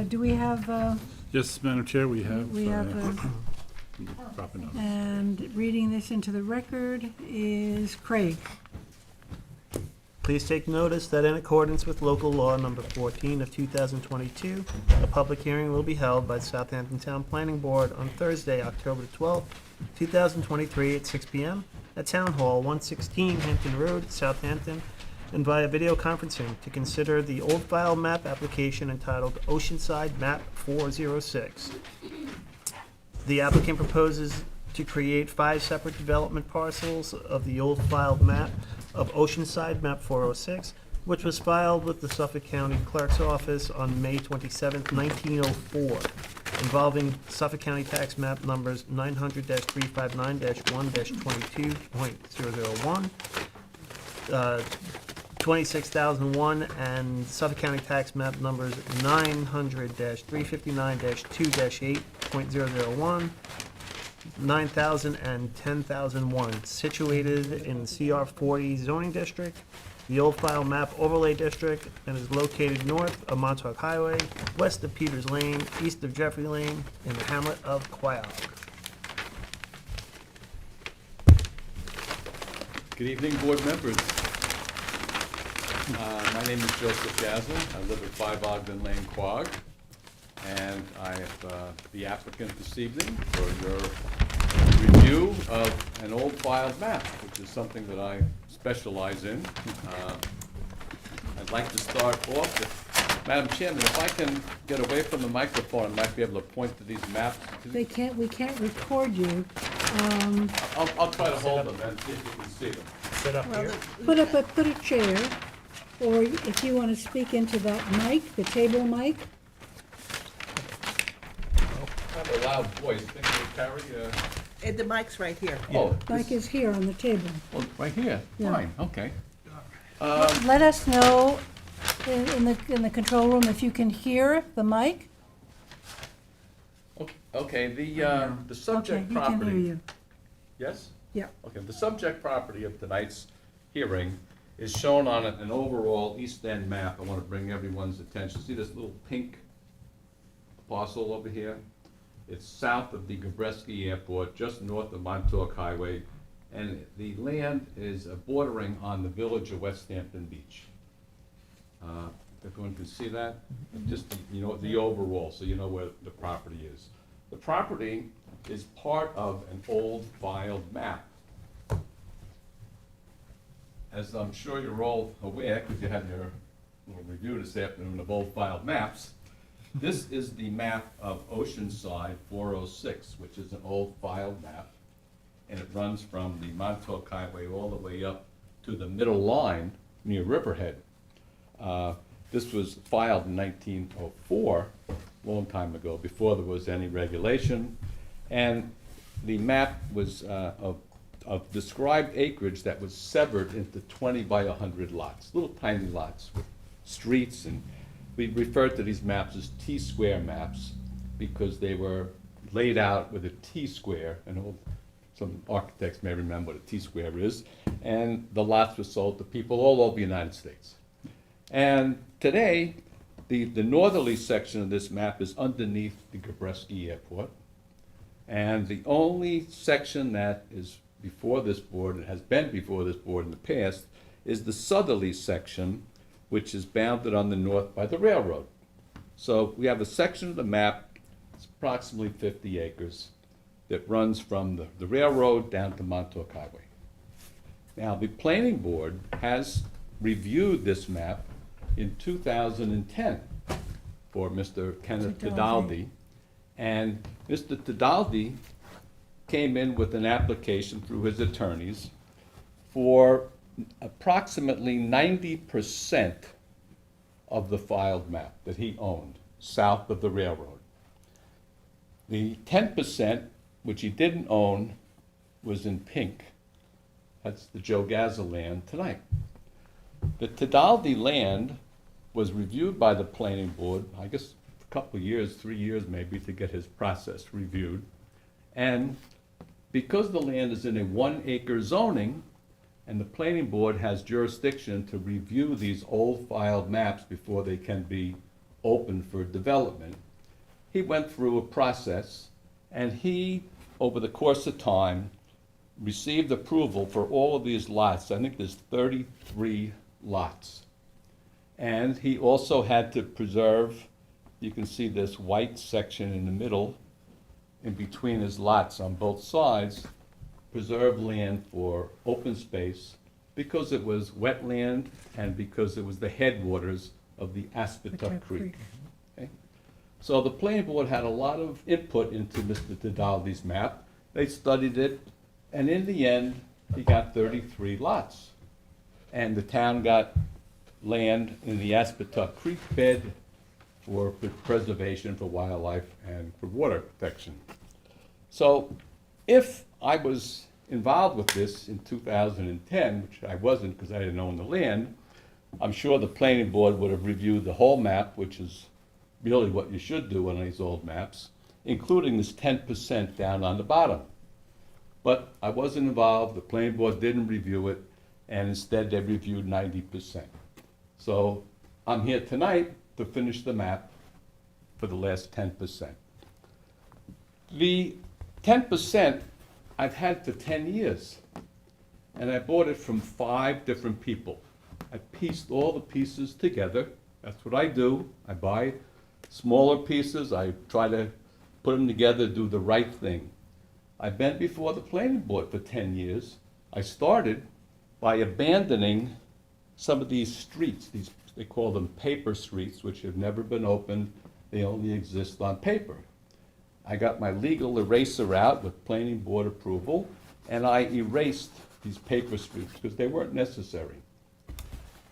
[SPEAKER 2] Do we have,
[SPEAKER 1] Yes, Madam Chair, we have. Dropping off.
[SPEAKER 2] and reading this into the record is Craig.
[SPEAKER 9] Please take notice that in accordance with local law number 14 of 2022, a public hearing will be held by the Southampton Town Planning Board on Thursday, October 12th, 2023 at 6 p.m. at Town Hall, 116 Hampton Road, Southampton, and via video conferencing to consider the old file map application entitled Oceanside Map 406. The applicant proposes to create 5 separate development parcels of the old filed map of Oceanside Map 406, which was filed with the Suffolk County Clerk's Office on May 27, 1904, involving Suffolk County Tax Map numbers 900-359-1-22.001, 26,001, and Suffolk County Tax Map numbers 900-359-2-8.001, 9,000 and 10,001, situated in CR 40 zoning district, the old file map overlay district, and is located north of Montauk Highway, west of Peters Lane, east of Jeffrey Lane, in the hamlet of Quail.
[SPEAKER 13] Good evening, board members. My name is Joseph Gazel. I live at 5 Ogden Lane, Quogue, and I am the applicant this evening for your review of an old filed map, which is something that I specialize in. I'd like to start off with, Madam Chairman, if I can get away from the microphone, I might be able to point to these maps.
[SPEAKER 2] We can't record you.
[SPEAKER 13] I'll try to hold them and see if you can see them.
[SPEAKER 9] Sit up here.
[SPEAKER 2] Put a chair, or if you want to speak into that mic, the table mic.
[SPEAKER 13] I have a loud voice. Think you carry
[SPEAKER 3] The mic's right here.
[SPEAKER 13] Oh,
[SPEAKER 2] Mic is here on the table.
[SPEAKER 13] well, right here.
[SPEAKER 2] Yeah.
[SPEAKER 13] Fine, okay.
[SPEAKER 2] Let us know in the control room, if you can hear the mic.
[SPEAKER 13] Okay, the
[SPEAKER 2] Okay,
[SPEAKER 13] subject
[SPEAKER 2] he can hear
[SPEAKER 13] property.
[SPEAKER 2] you.
[SPEAKER 13] Yes?
[SPEAKER 2] Yeah.
[SPEAKER 13] Okay, the subject property of tonight's hearing is shown on an overall East End map. I want to bring everyone's attention. See this little pink parcel over here? It's south of the Gabreski Airport, just north of Montauk Highway, and the land is bordering on the village of West Hampton Beach. Everyone can see that? Just, the overall, so you know where the property is. The property is part of an old filed map. As I'm sure you're all aware, because you had your little review this afternoon of old filed maps, this is the map of Oceanside 406, which is an old filed map, and it runs from the Montauk Highway all the way up to the middle line near Riverhead. This was filed in 1904, a long time ago, before there was any regulation, and the map was of described acreage that was severed into 20 by 100 lots, little tiny lots with streets, and we referred to these maps as T-square maps because they were laid out with a T-square, and some architects may remember what a T-square is, and the lots were sold to people all over the United States. And today, the northerly section of this map is underneath the Gabreski Airport, and the only section that is before this board, and has been before this board in the past, is the southerly section, which is bounded on the north by the railroad. So we have a section of the map, it's approximately 50 acres, that runs from the railroad down to Montauk Highway. Now, the planning board has reviewed this map in 2010 for Mr. Kenneth Tedaldi, and Mr. Tedaldi came in with an application through his attorneys for approximately 90% of the filed map that he owned south of the railroad. The 10%, which he didn't own, was in pink. That's the Joe Gazza land tonight. The Tedaldi land was reviewed by the planning board, I guess a couple of years, 3 years maybe, to get his process reviewed. And because the land is in a 1 acre zoning, and the planning board has jurisdiction to review these old filed maps before they can be open for development, he went through a process, and he, over the course of time, received approval for all of these lots. I think there's 33 lots. And he also had to preserve, you can see this white section in the middle, in between his lots on both sides, preserve land for open space because it was wetland and because it was the headwaters of the Aspatuck Creek. Okay? So the planning board had a lot of input into Mr. Tedaldi's map. They studied it, and in the end, he got 33 lots. And the town got land in the Aspatuck Creek bed for preservation, for wildlife, and for water protection. So if I was involved with this in 2010, which I wasn't because I didn't own the land, I'm sure the planning board would have reviewed the whole map, which is really what you should do on these old maps, including this 10% down on the bottom. But I wasn't involved, the planning board didn't review it, and instead they reviewed 90%. So I'm here tonight to finish the map for the last 10%. The 10% I've had for 10 years, and I bought it from 5 different people. I pieced all the pieces together. That's what I do. I buy smaller pieces. I try to put them together, do the right thing. I've been before the planning board for 10 years. I started by abandoning some of these streets. They call them paper streets, which have never been opened. They only exist on paper. I got my legal eraser out with planning board approval, and I erased these paper streets because they weren't necessary.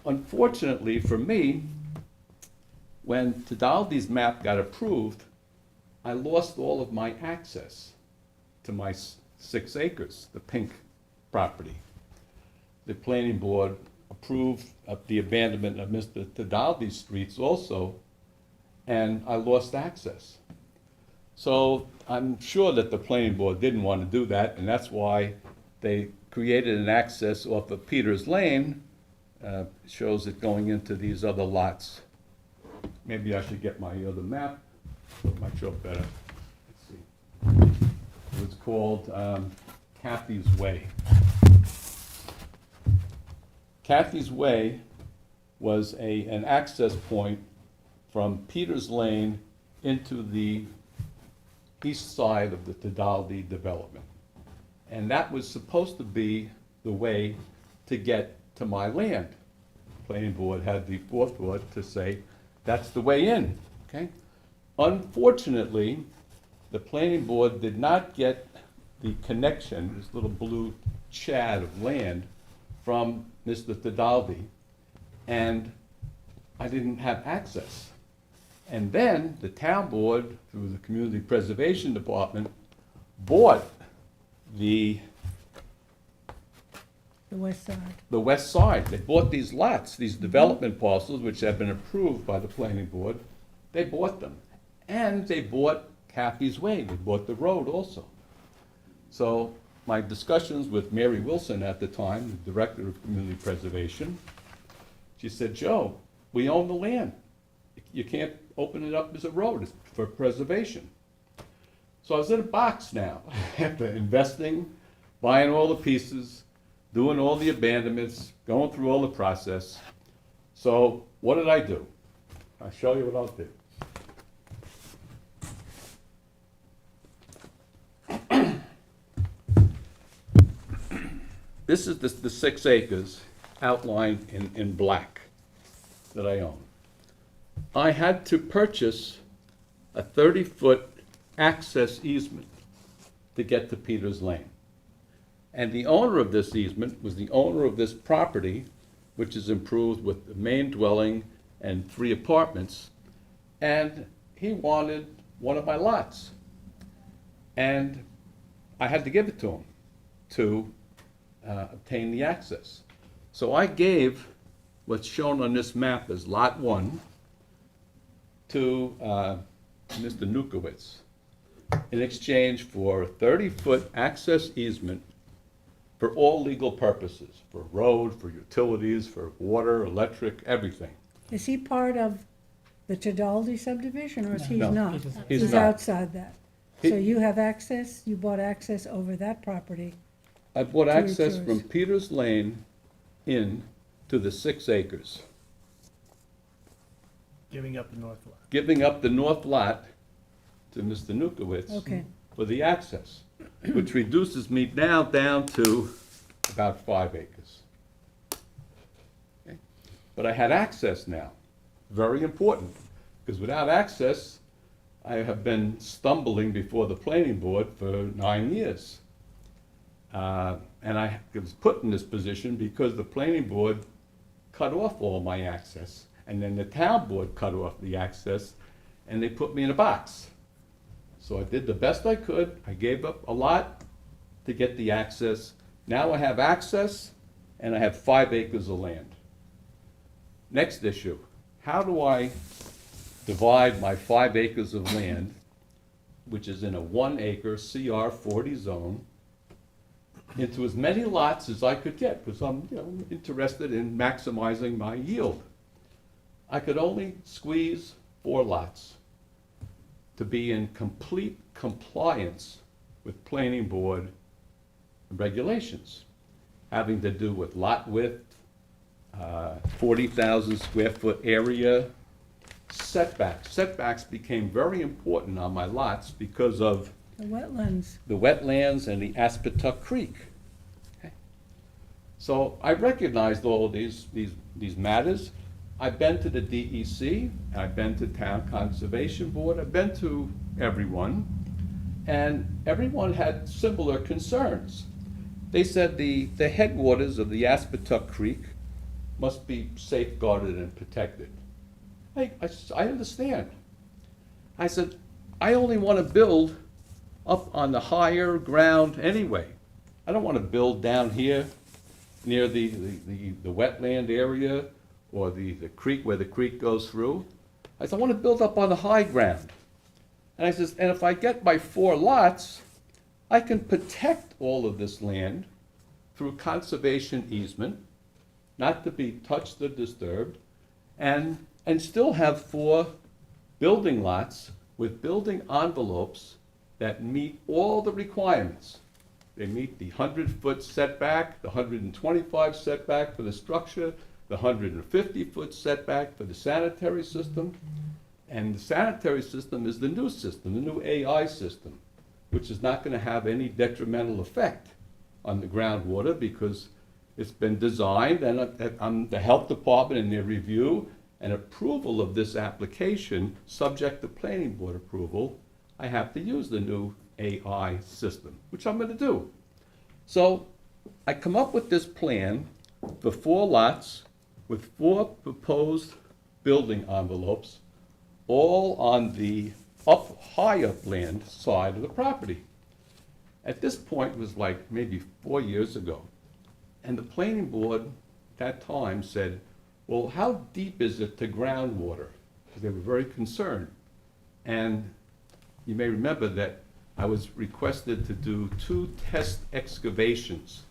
[SPEAKER 13] Unfortunately for me, when Tedaldi's map got approved, I lost all of my access to my 6 acres, the pink property. The planning board approve of the abandonment of Mr. Tadalbi's streets also, and I lost access. So I'm sure that the planning board didn't want to do that, and that's why they created an access off of Peters Lane, shows it going into these other lots. Maybe I should get my other map, it might show up better. Let's see. It was called Kathy's Way. Kathy's Way was an access point from Peters Lane into the east side of the Tadalbi development. And that was supposed to be the way to get to my land. Planning board had the forethought to say, that's the way in, okay? Unfortunately, the planning board did not get the connection, this little blue chad of land, from Mr. Tadalbi, and I didn't have access. And then the town board, through the Community Preservation Department, bought the
[SPEAKER 2] west side.
[SPEAKER 13] west side. They bought these lots, these development parcels, which have been approved by the planning board. They bought them. And they bought Kathy's Way. They bought the road also. So my discussions with Mary Wilson at the time, the Director of Community Preservation, she said, Joe, we own the land. You can't open it up as a road. It's for preservation. So I was in a box now, after investing, buying all the pieces, doing all the abandonments, going through all the process. So what did I do? I'll show you what I'll do. This is the 6 acres outlined in black that I own. I had to purchase a 30-foot access easement to get to Peters Lane. And the owner of this easement was the owner of this property, which is improved with the main dwelling and 3 apartments, and he wanted one of my lots. And I had to give it to him to obtain the access. So I gave what's shown on this map as Lot 1 to Mr. Nukowitz in exchange for a 30-foot access easement for all legal purposes, for road, for utilities, for water, electric, everything.
[SPEAKER 2] Is he part of the Tadalbi subdivision, or is he
[SPEAKER 13] No,
[SPEAKER 2] not?
[SPEAKER 13] he's
[SPEAKER 2] He's
[SPEAKER 13] not.
[SPEAKER 2] outside that.
[SPEAKER 13] He-
[SPEAKER 2] So you have access, you bought access over that property.
[SPEAKER 13] I bought
[SPEAKER 2] To
[SPEAKER 13] access
[SPEAKER 2] yours.
[SPEAKER 13] from Peters Lane in to the 6 acres,
[SPEAKER 9] Giving up the north lot.
[SPEAKER 13] giving up the north lot to Mr. Nukowitz
[SPEAKER 2] Okay.
[SPEAKER 13] for the access, which reduces me now down to about 5 acres. Okay? But I had access now, very important, because without access, I have been stumbling before the planning board for 9 years. And I was put in this position because the planning board cut off all my access, and then the town board cut off the access, and they put me in a box. So I did the best I could. I gave up a lot to get the access. Now I have access, and I have 5 acres of land. Next issue, how do I divide my 5 acres of land, which is in a 1-acre CR 40 zone, into as many lots as I could get, because I'm interested in maximizing my yield. I could only squeeze 4 lots to be in complete compliance with planning board regulations, having to do with lot width, 40,000 square foot area, setbacks. Setbacks became very important on my lots because of
[SPEAKER 2] The wetlands.
[SPEAKER 13] the wetlands and the Aspetuck Creek. Okay. So I recognized all of these matters. I've been to the DEC, I've been to Town Conservation Board, I've been to everyone, and everyone had similar concerns. They said the headwaters of the Aspetuck Creek must be safeguarded and protected. I understand. I said, I only want to build up on the higher ground anyway. I don't want to build down here near the wetland area or the creek, where the creek goes through. I said, I want to build up on the high ground. And I says, and if I get my 4 lots, I can protect all of this land through conservation easement, not to be touched or disturbed, and still have 4 building lots with building envelopes that meet all the requirements. They meet the 100-foot setback, the 125 setback for the structure, the 150-foot setback for the sanitary system. And the sanitary system is the new system, the new AI system, which is not going to have any detrimental effect on the groundwater because it's been designed, and the health department in their review and approval of this application, subject to planning board approval, I have to use the new AI system, which I'm going to do. So I come up with this plan for 4 lots with 4 proposed building envelopes, all on the high upland side of the property. At this point, it was like maybe 4 years ago, and the planning board at that time said, well, how deep is it to groundwater? Because they were very concerned. And you may remember that I was requested to do 2 test excavations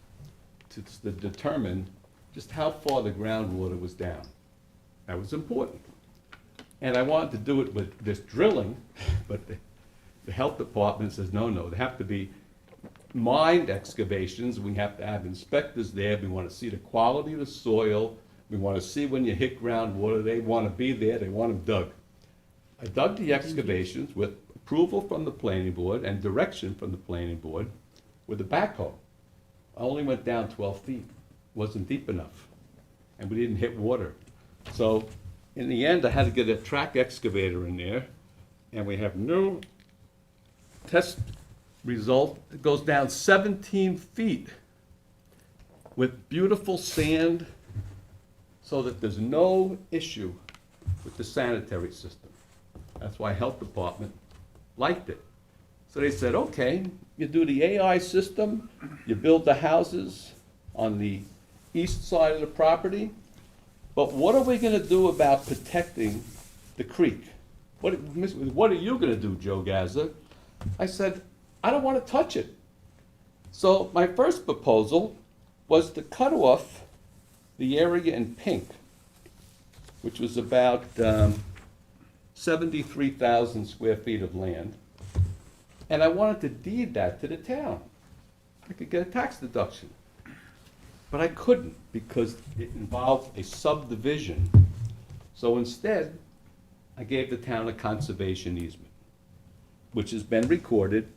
[SPEAKER 13] to determine just how far the groundwater was down. That was important. And I wanted to do it with this drilling, but the health department says, no, they have to be mined excavations. We have to have inspectors there. We want to see the quality of the soil. We want to see when you hit groundwater. They want to be there. They want them dug. I dug the excavations with approval from the planning board and direction from the planning board with a backhoe. I only went down 12 feet. Wasn't deep enough. And we didn't hit water. So in the end, I had to get a track excavator in there, and we have new test result. It goes down 17 feet with beautiful sand so that there's no issue with the sanitary system. That's why health department liked it. So they said, okay, you do the AI system, you build the houses on the east side of the property, but what are we going to do about protecting the creek? What are you going to do, Joe Gaza? I said, I don't want to touch it. So my first proposal was to cut off the area in pink, which was about 73,000 square feet of land, and I wanted to deed that to the town. I could get a tax deduction. But I couldn't because it involved a subdivision. So instead, I gave the town a conservation easement, which has been recorded.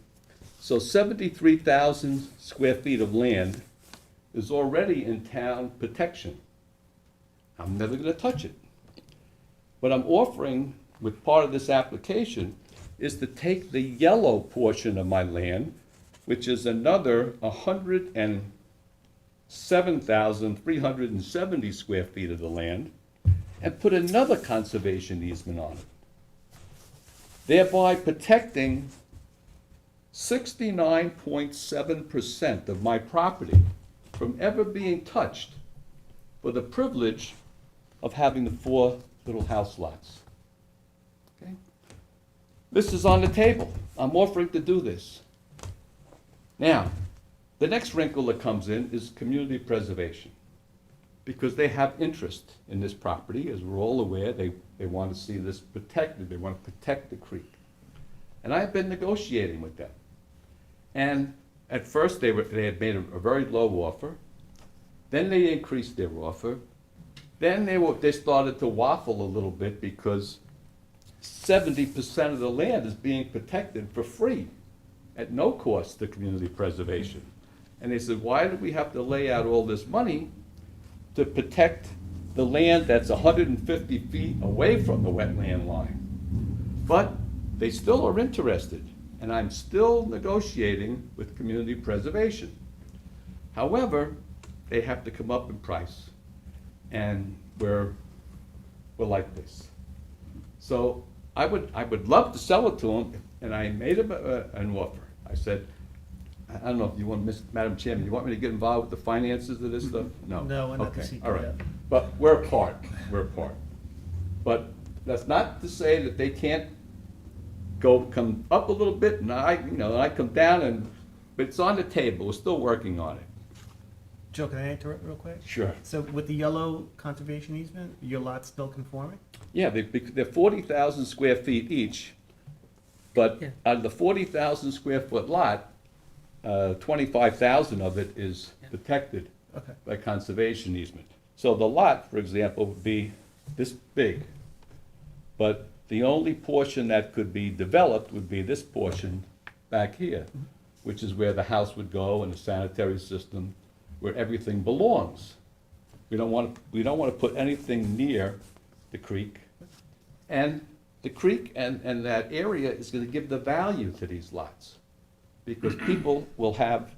[SPEAKER 13] So 73,000 square feet of land is already in town protection. I'm never going to touch it. What I'm offering with part of this application is to take the yellow portion of my land, which is another 107,370 square feet of the land, and put another conservation easement on it, thereby protecting 69.7% of my property from ever being touched for the privilege of having the 4 little house lots. Okay? This is on the table. I'm offering to do this. Now, the next wrinkle that comes in is community preservation, because they have interest in this property. As we're all aware, they want to see this protected. They want to protect the creek. And I've been negotiating with them. And at first, they had made a very low offer. Then they increased their offer. Then they started to waffle a little bit because 70% of the land is being protected for free at no cost to community preservation. And they said, why do we have to lay out all this money to protect the land that's 150 feet away from the wetland line? But they still are interested, and I'm still negotiating with community preservation. However, they have to come up in price, and we're like this. So I would love to sell it to them, and I made them an offer. I said, I don't know if you want, Madam Chairman, you want me to get involved with the finances of this stuff? No?
[SPEAKER 9] No, we're not the
[SPEAKER 13] Okay,
[SPEAKER 9] secret
[SPEAKER 13] all right.
[SPEAKER 9] yet.
[SPEAKER 13] But we're apart, we're apart. But that's not to say that they can't come up a little bit, and I come down, and, but it's on the table, we're still working on it.
[SPEAKER 9] Joe, can I interrupt real quick?
[SPEAKER 13] Sure.
[SPEAKER 9] So with the yellow conservation easement, your lot's still conforming?
[SPEAKER 13] Yeah, they're 40,000 square feet each, but
[SPEAKER 5] Yeah.
[SPEAKER 13] out of the 40,000 square foot lot, 25,000 of it is protected
[SPEAKER 9] Okay.
[SPEAKER 13] by conservation easement. So the lot, for example, would be this big, but the only portion that could be developed would be this portion back here, which is where the house would go and the sanitary system, where everything belongs. We don't want to put anything near the creek. And the creek and that area is going to give the value to these lots. Because people will have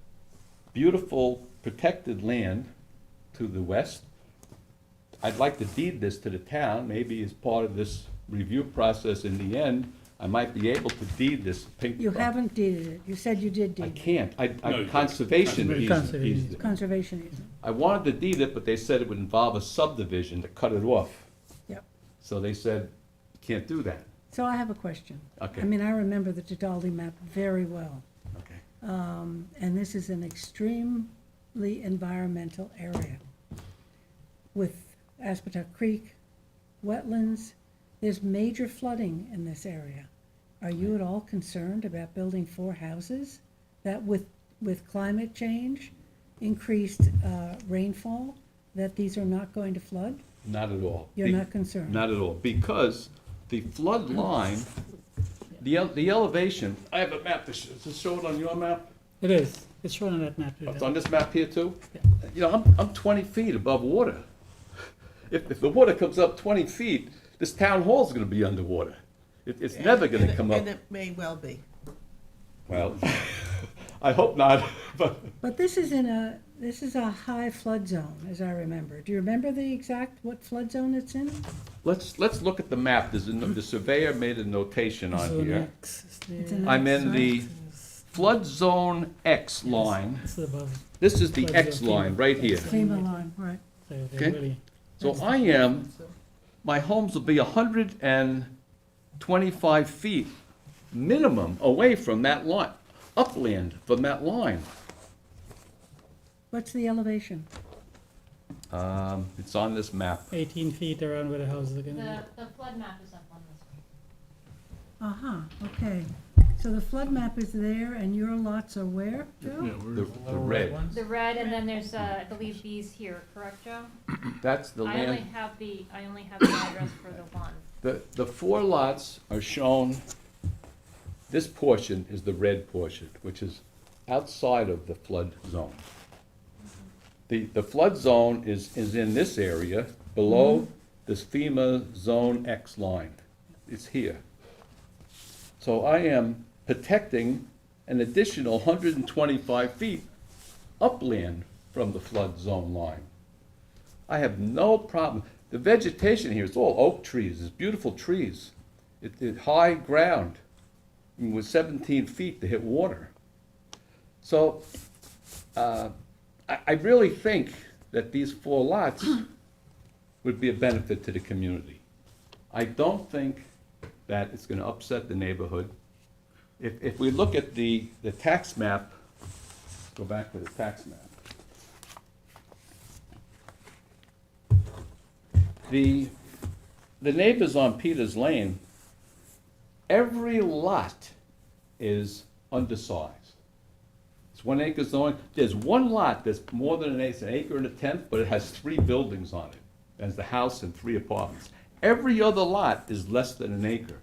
[SPEAKER 13] beautiful protected land to the west. I'd like to deed this to the town, maybe as part of this review process in the end, I might be able to deed this pink.
[SPEAKER 2] You haven't deeded it. You said you did
[SPEAKER 13] I
[SPEAKER 2] deed it.
[SPEAKER 13] can't,
[SPEAKER 1] No, you-
[SPEAKER 13] conservation
[SPEAKER 5] Conservation
[SPEAKER 13] easement.
[SPEAKER 5] easement.
[SPEAKER 2] Conservation easement.
[SPEAKER 13] I wanted to deed it, but they said it would involve a subdivision to cut it off.
[SPEAKER 2] Yep.
[SPEAKER 13] So they said, you can't do that.
[SPEAKER 2] So I have a question.
[SPEAKER 13] Okay.
[SPEAKER 2] I mean, I remember the Tidaldi map very well.
[SPEAKER 13] Okay.
[SPEAKER 2] And this is an extremely environmental area with Aspetuck Creek, wetlands. There's major flooding in this area. Are you at all concerned about building 4 houses that with climate change, increased rainfall, that these are not going to flood?
[SPEAKER 13] Not at all.
[SPEAKER 2] You're not concerned?
[SPEAKER 13] Not at all, because the flood line, the elevation, I have a map, does it show it on your map?
[SPEAKER 5] It is, it's shown on that map.
[SPEAKER 13] It's on this map here too? You know, I'm 20 feet above water. If the water comes up 20 feet, this town hall's gonna be underwater. It's never gonna come up.
[SPEAKER 3] And it may well be.
[SPEAKER 13] Well, I hope not, but
[SPEAKER 2] But this is a high flood zone, as I remember. Do you remember the exact, what flood zone it's in?
[SPEAKER 13] let's look at the map. The surveyor made a notation on
[SPEAKER 5] Zone
[SPEAKER 13] here.
[SPEAKER 5] X is
[SPEAKER 2] It's
[SPEAKER 5] there.
[SPEAKER 2] in
[SPEAKER 13] I'm in
[SPEAKER 2] Zone
[SPEAKER 13] the
[SPEAKER 2] X.
[SPEAKER 13] flood zone X line.
[SPEAKER 5] It's above.
[SPEAKER 13] This is the
[SPEAKER 5] Flood
[SPEAKER 13] X
[SPEAKER 5] zone
[SPEAKER 13] line right here.
[SPEAKER 2] FEMA line, right.
[SPEAKER 5] So they're
[SPEAKER 13] Okay.
[SPEAKER 5] really-
[SPEAKER 13] So my homes will be 125 feet minimum away from that line, upland from that line.
[SPEAKER 2] What's the elevation?
[SPEAKER 13] It's on this map.
[SPEAKER 5] 18 feet around where the houses are gonna
[SPEAKER 7] The flood map is up on this one.
[SPEAKER 2] Okay. So the flood map is there and your lots are where, Joe?
[SPEAKER 13] The red.
[SPEAKER 7] The red, and then there's, I believe these here, correct, Joe?
[SPEAKER 13] That's the
[SPEAKER 7] I only
[SPEAKER 13] land.
[SPEAKER 7] have the address for the one.
[SPEAKER 13] The 4 lots are shown, this portion is the red portion, which is outside of the flood zone. The flood zone is in this area, below this FEMA Zone X line. It's here. So I am protecting an additional 125 feet upland from the flood zone line. I have no problem. The vegetation here is all oak trees, it's beautiful trees. It's high ground, with 17 feet to hit water. So, I really think that these 4 lots would be a benefit to the community. I don't think that it's gonna upset the neighborhood. If we look at the tax map, go back to the tax map. The neighbors on Peters Lane, every lot is undersized. It's 1 acre zone. There's one lot that's more than an acre, it's an acre and a tenth, but it has 3 buildings on it. There's the house and 3 apartments. Every other lot is less than an acre.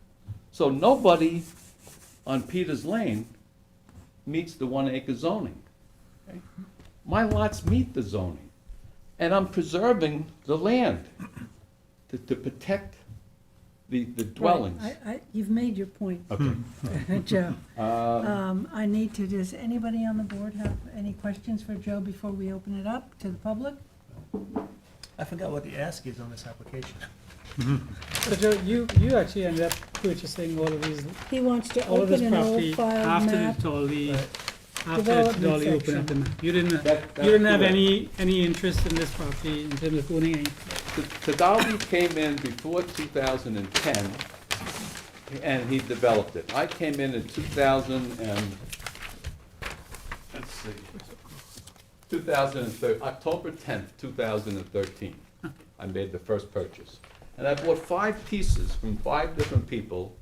[SPEAKER 13] So nobody on Peters Lane meets the 1 acre zoning. Okay? My lots meet the zoning, and I'm preserving the land to protect the dwellings.
[SPEAKER 2] Right. You've made your point,
[SPEAKER 13] Okay.
[SPEAKER 2] Joe. I need to, does anybody on the board have any questions for Joe before we open it up to the public?
[SPEAKER 9] I forgot what the ask is on this application.
[SPEAKER 5] So Joe, you actually ended up purchasing all of these,
[SPEAKER 2] He wants to
[SPEAKER 5] all of this
[SPEAKER 2] open an old
[SPEAKER 5] property
[SPEAKER 2] file
[SPEAKER 5] after
[SPEAKER 2] map.
[SPEAKER 5] all the After it's
[SPEAKER 2] development
[SPEAKER 5] all you open up the
[SPEAKER 2] section.
[SPEAKER 5] map. You didn't,
[SPEAKER 13] That's
[SPEAKER 5] you didn't have
[SPEAKER 13] correct.
[SPEAKER 5] any interest in this property in terms of owning any?
[SPEAKER 13] Tadalbi came in before 2010, and he developed it. I came in 2000 and, let's see, 2013, October 10th, 2013. I made the first purchase. And I bought 5 pieces from 5 different people,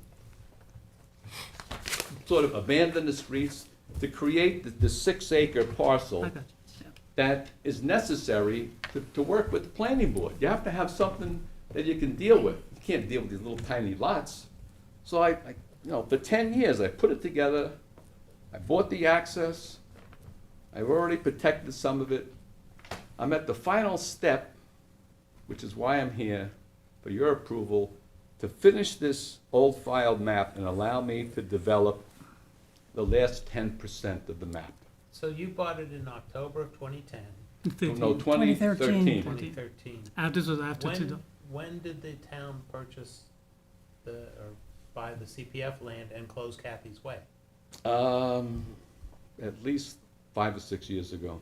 [SPEAKER 13] sort of abandoned the streets to create the 6-acre parcel
[SPEAKER 5] I got you, yeah.
[SPEAKER 13] that is necessary to work with the planning board. You have to have something that you can deal with. You can't deal with these little tiny lots. So I for 10 years, I put it together, I bought the access, I've already protected some of it. I'm at the final step, which is why I'm here, for your approval, to finish this old filed map and allow me to develop the last 10% of the map.
[SPEAKER 4] So you bought it in October of 2010,
[SPEAKER 13] No,
[SPEAKER 2] 2013.
[SPEAKER 4] 2013.
[SPEAKER 5] This was after
[SPEAKER 4] When did the town purchase or buy the CPF land and close Kathy's Way?
[SPEAKER 13] At least 5 or 6 years ago.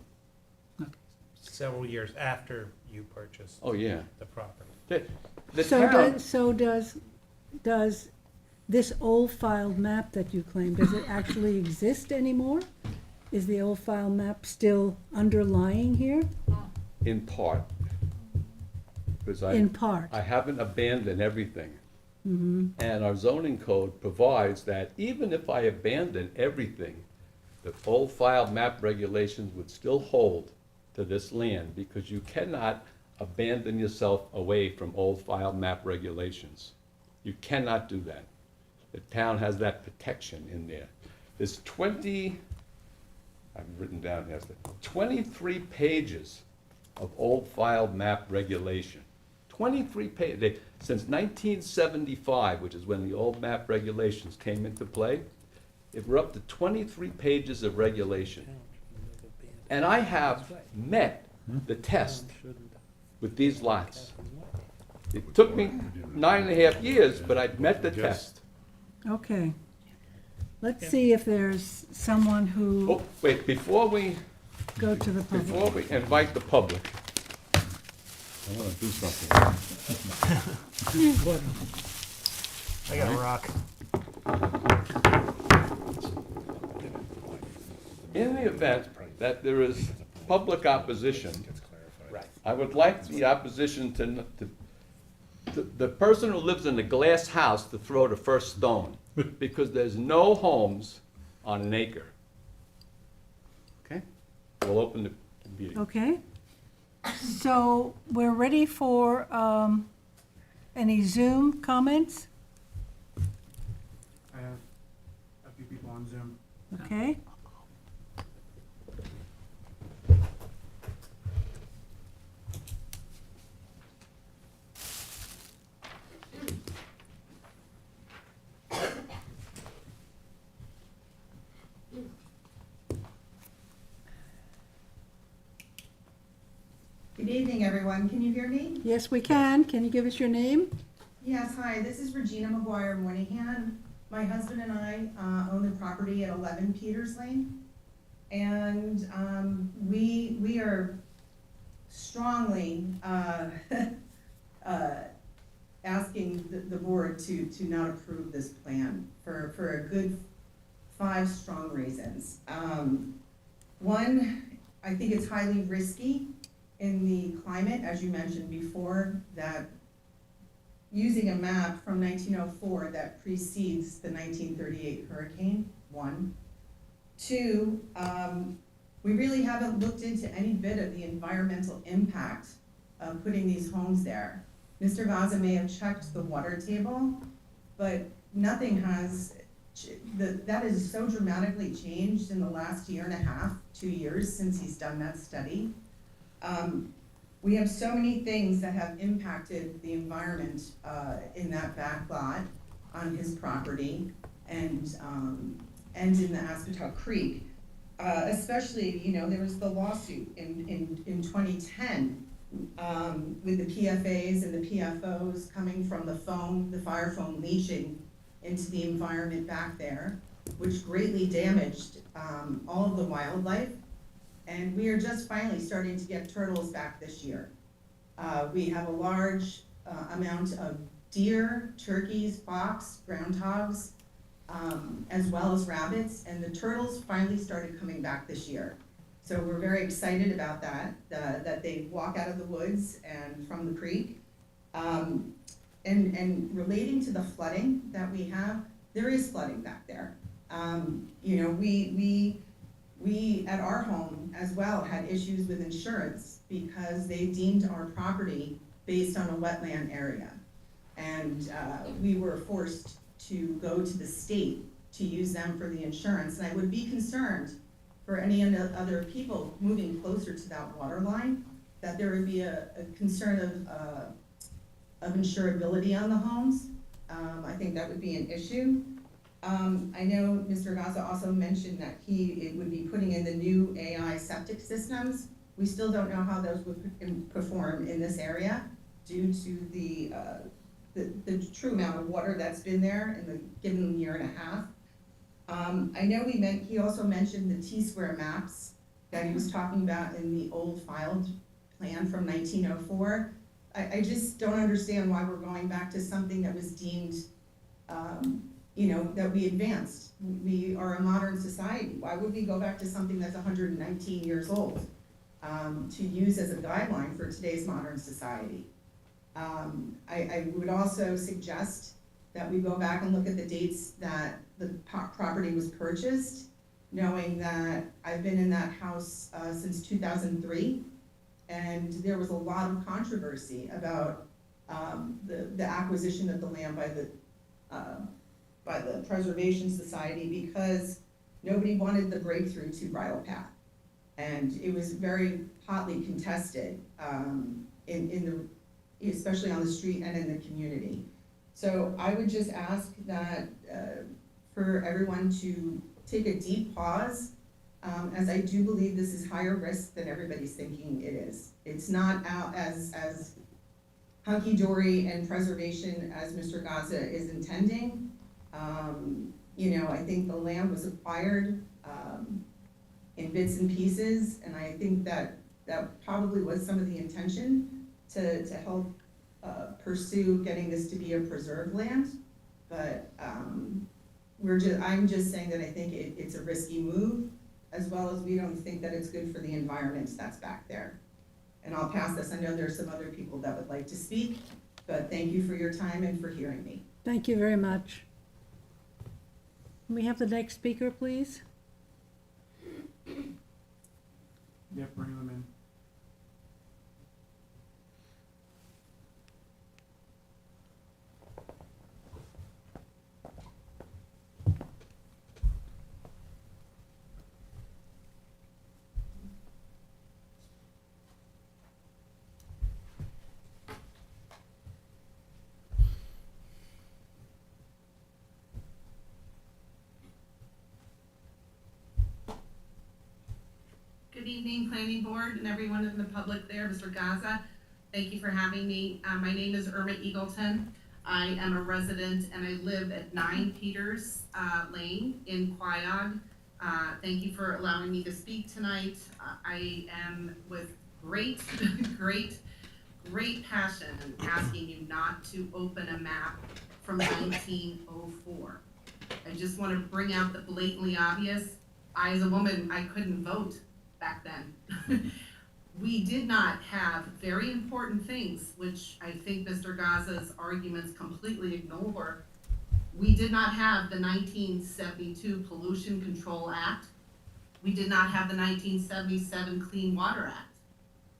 [SPEAKER 4] Several years after you purchased
[SPEAKER 13] Oh, yeah.
[SPEAKER 4] the property.
[SPEAKER 13] The
[SPEAKER 2] So
[SPEAKER 13] town,
[SPEAKER 2] does this old filed map that you claim, does it actually exist anymore? Is the old file map still underlying here?
[SPEAKER 13] in part, because
[SPEAKER 2] In part?
[SPEAKER 13] I haven't abandoned everything.
[SPEAKER 2] Mm-hmm.
[SPEAKER 13] And our zoning code provides that even if I abandon everything, the old file map regulations would still hold to this land, because you cannot abandon yourself away from old file map regulations. You cannot do that. The town has that protection in there. There's 20, I've written down here, 23 pages of old file map regulation. 23 pages, since 1975, which is when the old map regulations came into play, we're up to 23 pages of regulation. And I have met the test with these lots. It took me 9.5 years, but I met the test.
[SPEAKER 2] Okay. Let's see if there's someone who,
[SPEAKER 13] Oh, wait, before we
[SPEAKER 2] go to the public.
[SPEAKER 13] invite the public, I want to do something.
[SPEAKER 9] I got a rock.
[SPEAKER 13] In the event that there is public opposition, I would like the opposition the person who lives in the glass house to throw the first stone, because there's no homes on an acre. Okay? We'll open the meeting.
[SPEAKER 2] Okay. So we're ready for any Zoom comments?
[SPEAKER 1] I have a few people on Zoom.
[SPEAKER 2] Okay.
[SPEAKER 14] Good evening, everyone. Can you hear me?
[SPEAKER 2] Yes, we can. Can you give us your name?
[SPEAKER 14] Yes, hi, this is Regina McGuire Moynihan. My husband and I own the property at 11 Peters Lane. And we are strongly asking the board to not approve this plan for a good 5 strong reasons. One, I think it's highly risky in the climate, as you mentioned before, that using a map from 1904 that precedes the 1938 hurricane, 1. 2, we really haven't looked into any bit of the environmental impact of putting these homes there. Mr. Vaza may have checked the water table, but nothing has, that is so dramatically changed in the last 1.5, 2 years since he's done that study. We have so many things that have impacted the environment in that back lot on his property and in the Aspetuck Creek. Especially, there was the lawsuit in 2010 with the PFAs and the PFOs coming from the fire foam leaching into the environment back there. which greatly damaged all of the wildlife. And we are just finally starting to get turtles back this year. We have a large amount of deer, turkeys, fox, groundhogs, as well as rabbits, and the turtles finally started coming back this year. So we're very excited about that, that they walk out of the woods and from the creek. And relating to the flooding that we have, there is flooding back there. You know, we at our home as well had issues with insurance because they deemed our property based on a wetland area. And we were forced to go to the state to use them for the insurance. And I would be concerned for any other people moving closer to that water line, that there would be a concern of insurability on the homes. I think that would be an issue. I know Mr. Gaza also mentioned that it would be putting in the new AI septic systems. We still don't know how those would perform in this area due to the true amount of water that's been there in the given year and a half. I know he also mentioned the T-square maps that he was talking about in the old filed plan from 1904. I just don't understand why we're going back to something that was deemed, you know, that we advanced. We are a modern society. Why would we go back to something that's 119 years old to use as a guideline for today's modern society? I would also suggest that we go back and look at the dates that the property was purchased, knowing that I've been in that house since 2003, and there was a lot of controversy about the acquisition of the land by the Preservation Society because nobody wanted the breakthrough to Bridle Path. And it was very hotly contested especially on the street and in the community. So I would just ask that for everyone to take a deep pause, as I do believe this is higher risk than everybody's thinking it is. It's not out as hunky-dory and preservation as Mr. Gaza is intending. You know, I think the land was acquired in bits and pieces, and I think that probably was some of the intention to help pursue getting this to be a preserved land. But I'm just saying that I think it's a risky move, as well as we don't think that it's good for the environment that's back there. And I'll pass this. I know there's some other people that would like to speak, but thank you for your time and for hearing me.
[SPEAKER 2] Thank you very much. Can we have the next speaker, please?
[SPEAKER 4] Yep, bring them in.
[SPEAKER 15] Good evening, Planning Board and everyone in the public there, Mr. Gaza. Thank you for having me. My name is Irma Eagleton. I am a resident and I live at 9 Peters Lane in Quiog. Thank you for allowing me to speak tonight. I am with great passion asking you not to open a map from 1904. I just want to bring out the blatantly obvious. I, as a woman, I couldn't vote back then. We did not have very important things, which I think Mr. Gaza's arguments completely ignore. We did not have the 1972 Pollution Control Act. We did not have the 1977 Clean Water Act.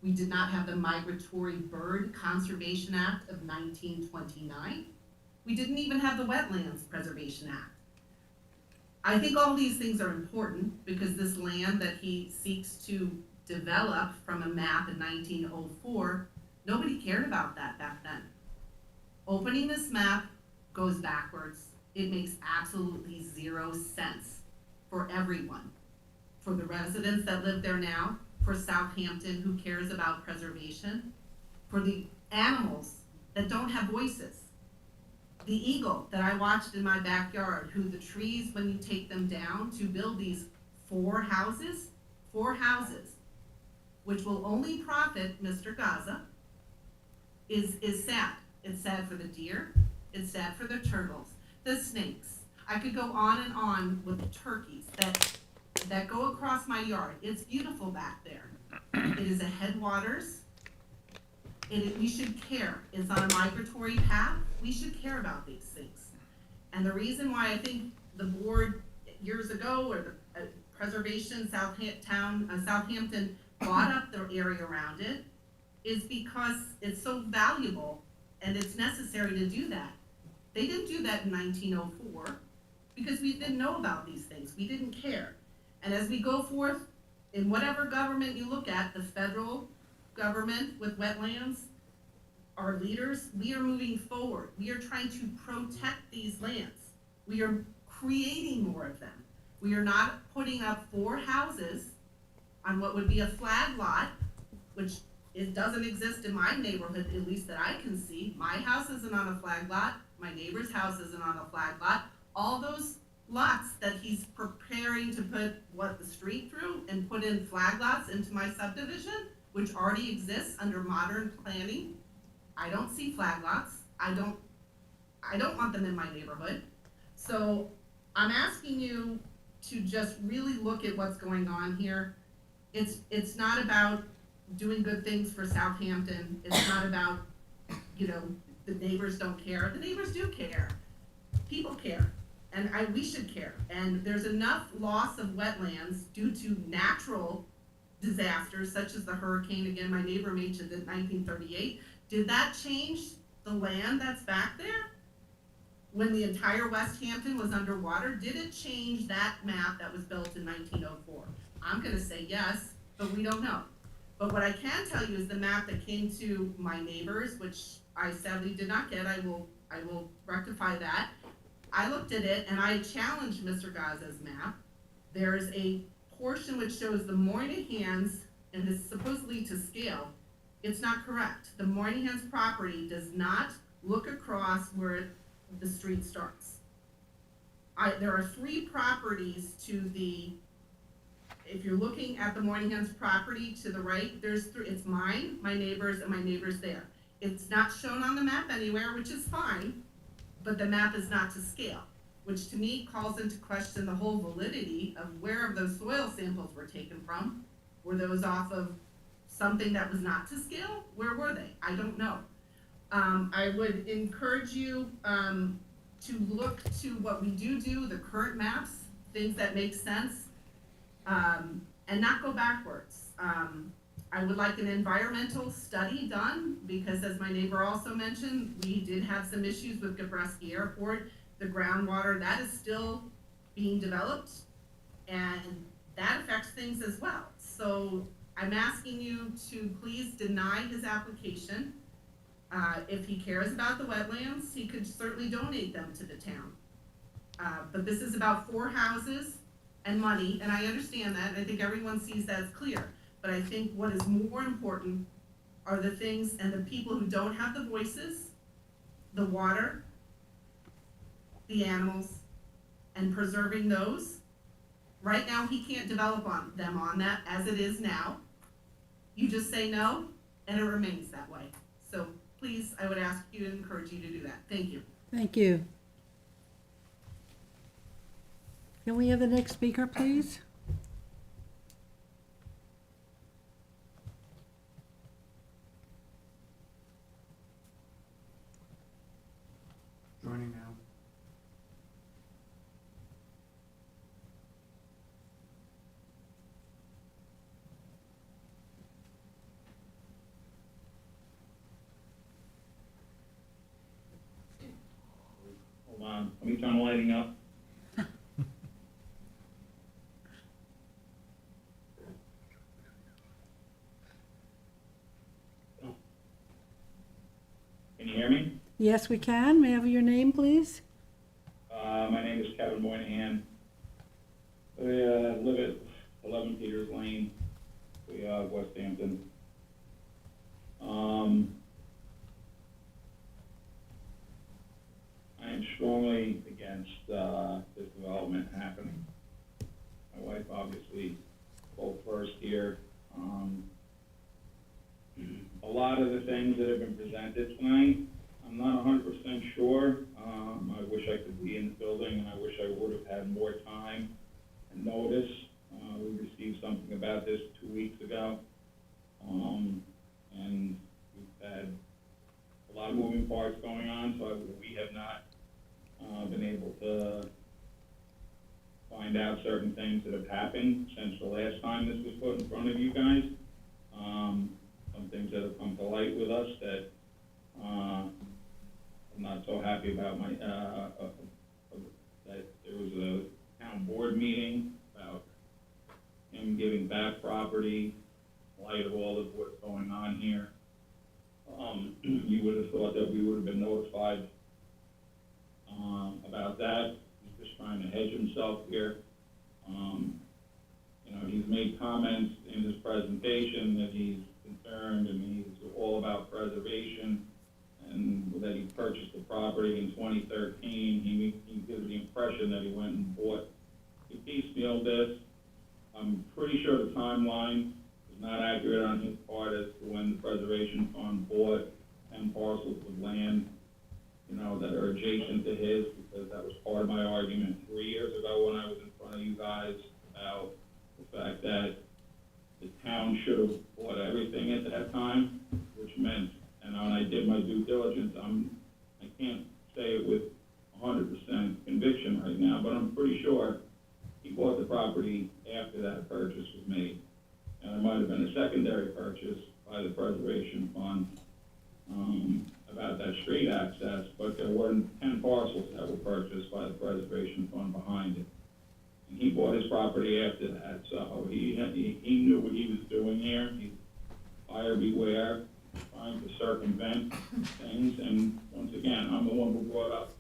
[SPEAKER 15] We did not have the Migratory Bird Conservation Act of 1929. We didn't even have the Wetlands Preservation Act. I think all these things are important because this land that he seeks to develop from a map in 1904, nobody cared about that back then. Opening this map goes backwards. It makes absolutely zero sense for everyone. For the residents that live there now, for Southampton who cares about preservation, for the animals that don't have voices. The eagle that I watched in my backyard, who the trees, when you take them down to build these four houses, which will only profit Mr. Gaza, is sad. It's sad for the deer, it's sad for the turtles, the snakes. I could go on and on with the turkeys that go across my yard. It's beautiful back there. It is a headwaters. We should care. It's on a migratory path. We should care about these things. And the reason why I think the board years ago, or the Preservation Southampton bought up the area around it, is because it's so valuable and it's necessary to do that. They didn't do that in 1904 because we didn't know about these things. We didn't care. And as we go forth in whatever government you look at, the federal government with wetlands, our leaders, we are moving forward. We are trying to protect these lands. We are creating more of them. We are not putting up 4 houses on what would be a flag lot, which it doesn't exist in my neighborhood, at least that I can see. My house isn't on a flag lot. My neighbor's house isn't on a flag lot. All those lots that he's preparing to put the street through and put in flag lots into my subdivision, which already exists under modern planning. I don't see flag lots. I don't want them in my neighborhood. So I'm asking you to just really look at what's going on here. It's not about doing good things for Southampton. It's not about, the neighbors don't care. The neighbors do care. People care. And we should care. And there's enough loss of wetlands due to natural disasters, such as the hurricane. Again, my neighbor mentioned in 1938. Did that change the land that's back there? When the entire West Hampton was underwater, did it change that map that was built in 1904? I'm gonna say yes, but we don't know. But what I can tell you is the map that came to my neighbors, which I sadly did not get, I will rectify that. I looked at it and I challenged Mr. Gaza's map. There's a portion which shows the Moynihans, and this is supposedly to scale. It's not correct. The Moynihans property does not look across where the street starts. There are 3 properties to the, if you're looking at the Moynihans property to the right, there's 3, it's mine, my neighbors, and my neighbors there. It's not shown on the map anywhere, which is fine, but the map is not to scale, which to me calls into question the whole validity of where those soil samples were taken from. Were those off of something that was not to scale? Where were they? I don't know. I would encourage you to look to what we do, the current maps, things that make sense, and not go backwards. I would like an environmental study done, because as my neighbor also mentioned, we did have some issues with Gabreski Airport. The groundwater, that is still being developed, and that affects things as well. So I'm asking you to please deny his application. If he cares about the wetlands, he could certainly donate them to the town. But this is about 4 houses and money, and I understand that, and I think everyone sees that as clear. But I think what is more important are the things and the people who don't have the voices, the water, the animals, and preserving those. Right now, he can't develop on that as it is now. You just say no, and it remains that way. So please, I would ask you and encourage you to do that. Thank you.
[SPEAKER 2] Thank you. Can we have the next speaker, please?
[SPEAKER 1] Joining now.
[SPEAKER 16] Hold on, let me turn the lighting up. Can you hear me?
[SPEAKER 2] Yes, we can. May I have your name, please?
[SPEAKER 16] My name is Kevin Moynihan. I live at 11 Peters Lane, West Hampton. I this development happening. My wife obviously spoke first here. A lot of the things that have been presented tonight, I'm not 100% sure. I wish I could be in the building, and I wish I would have had more time and notice. We received something about this 2 weeks ago, and we've had a lot of moving parts going on, so we have not been able to find out certain things that have happened since the last time this was put in front of you guys. Some things that have come to light with us that I'm not so happy about. That there was a town board meeting about him giving back property in light of all of what's going on here. You would have thought that we would have been notified about that. He's just trying to hedge himself here. He's made comments in his presentation that he's concerned and he's all about preservation, and that he purchased the property in 2013. He gives the impression that he went and bought. He piecemealed this. I'm pretty sure the timeline is not accurate on his part as to when the Preservation Fund bought 10 parcels of land, that are adjacent to his, because that was part of my argument 3 years ago when I was in front of you guys about the fact that the town should have bought everything at that time, which meant, and when I did my due diligence, I can't say it with 100% conviction right now, but I'm pretty sure he bought the property after that purchase was made. And there might have been a secondary purchase by the Preservation Fund about that street access, but there weren't 10 parcels that were purchased by the Preservation Fund behind it. And he bought his property after that, so he knew what he was doing here. He's buyer beware, trying to circumvent things, and once again, I'm the one who brought up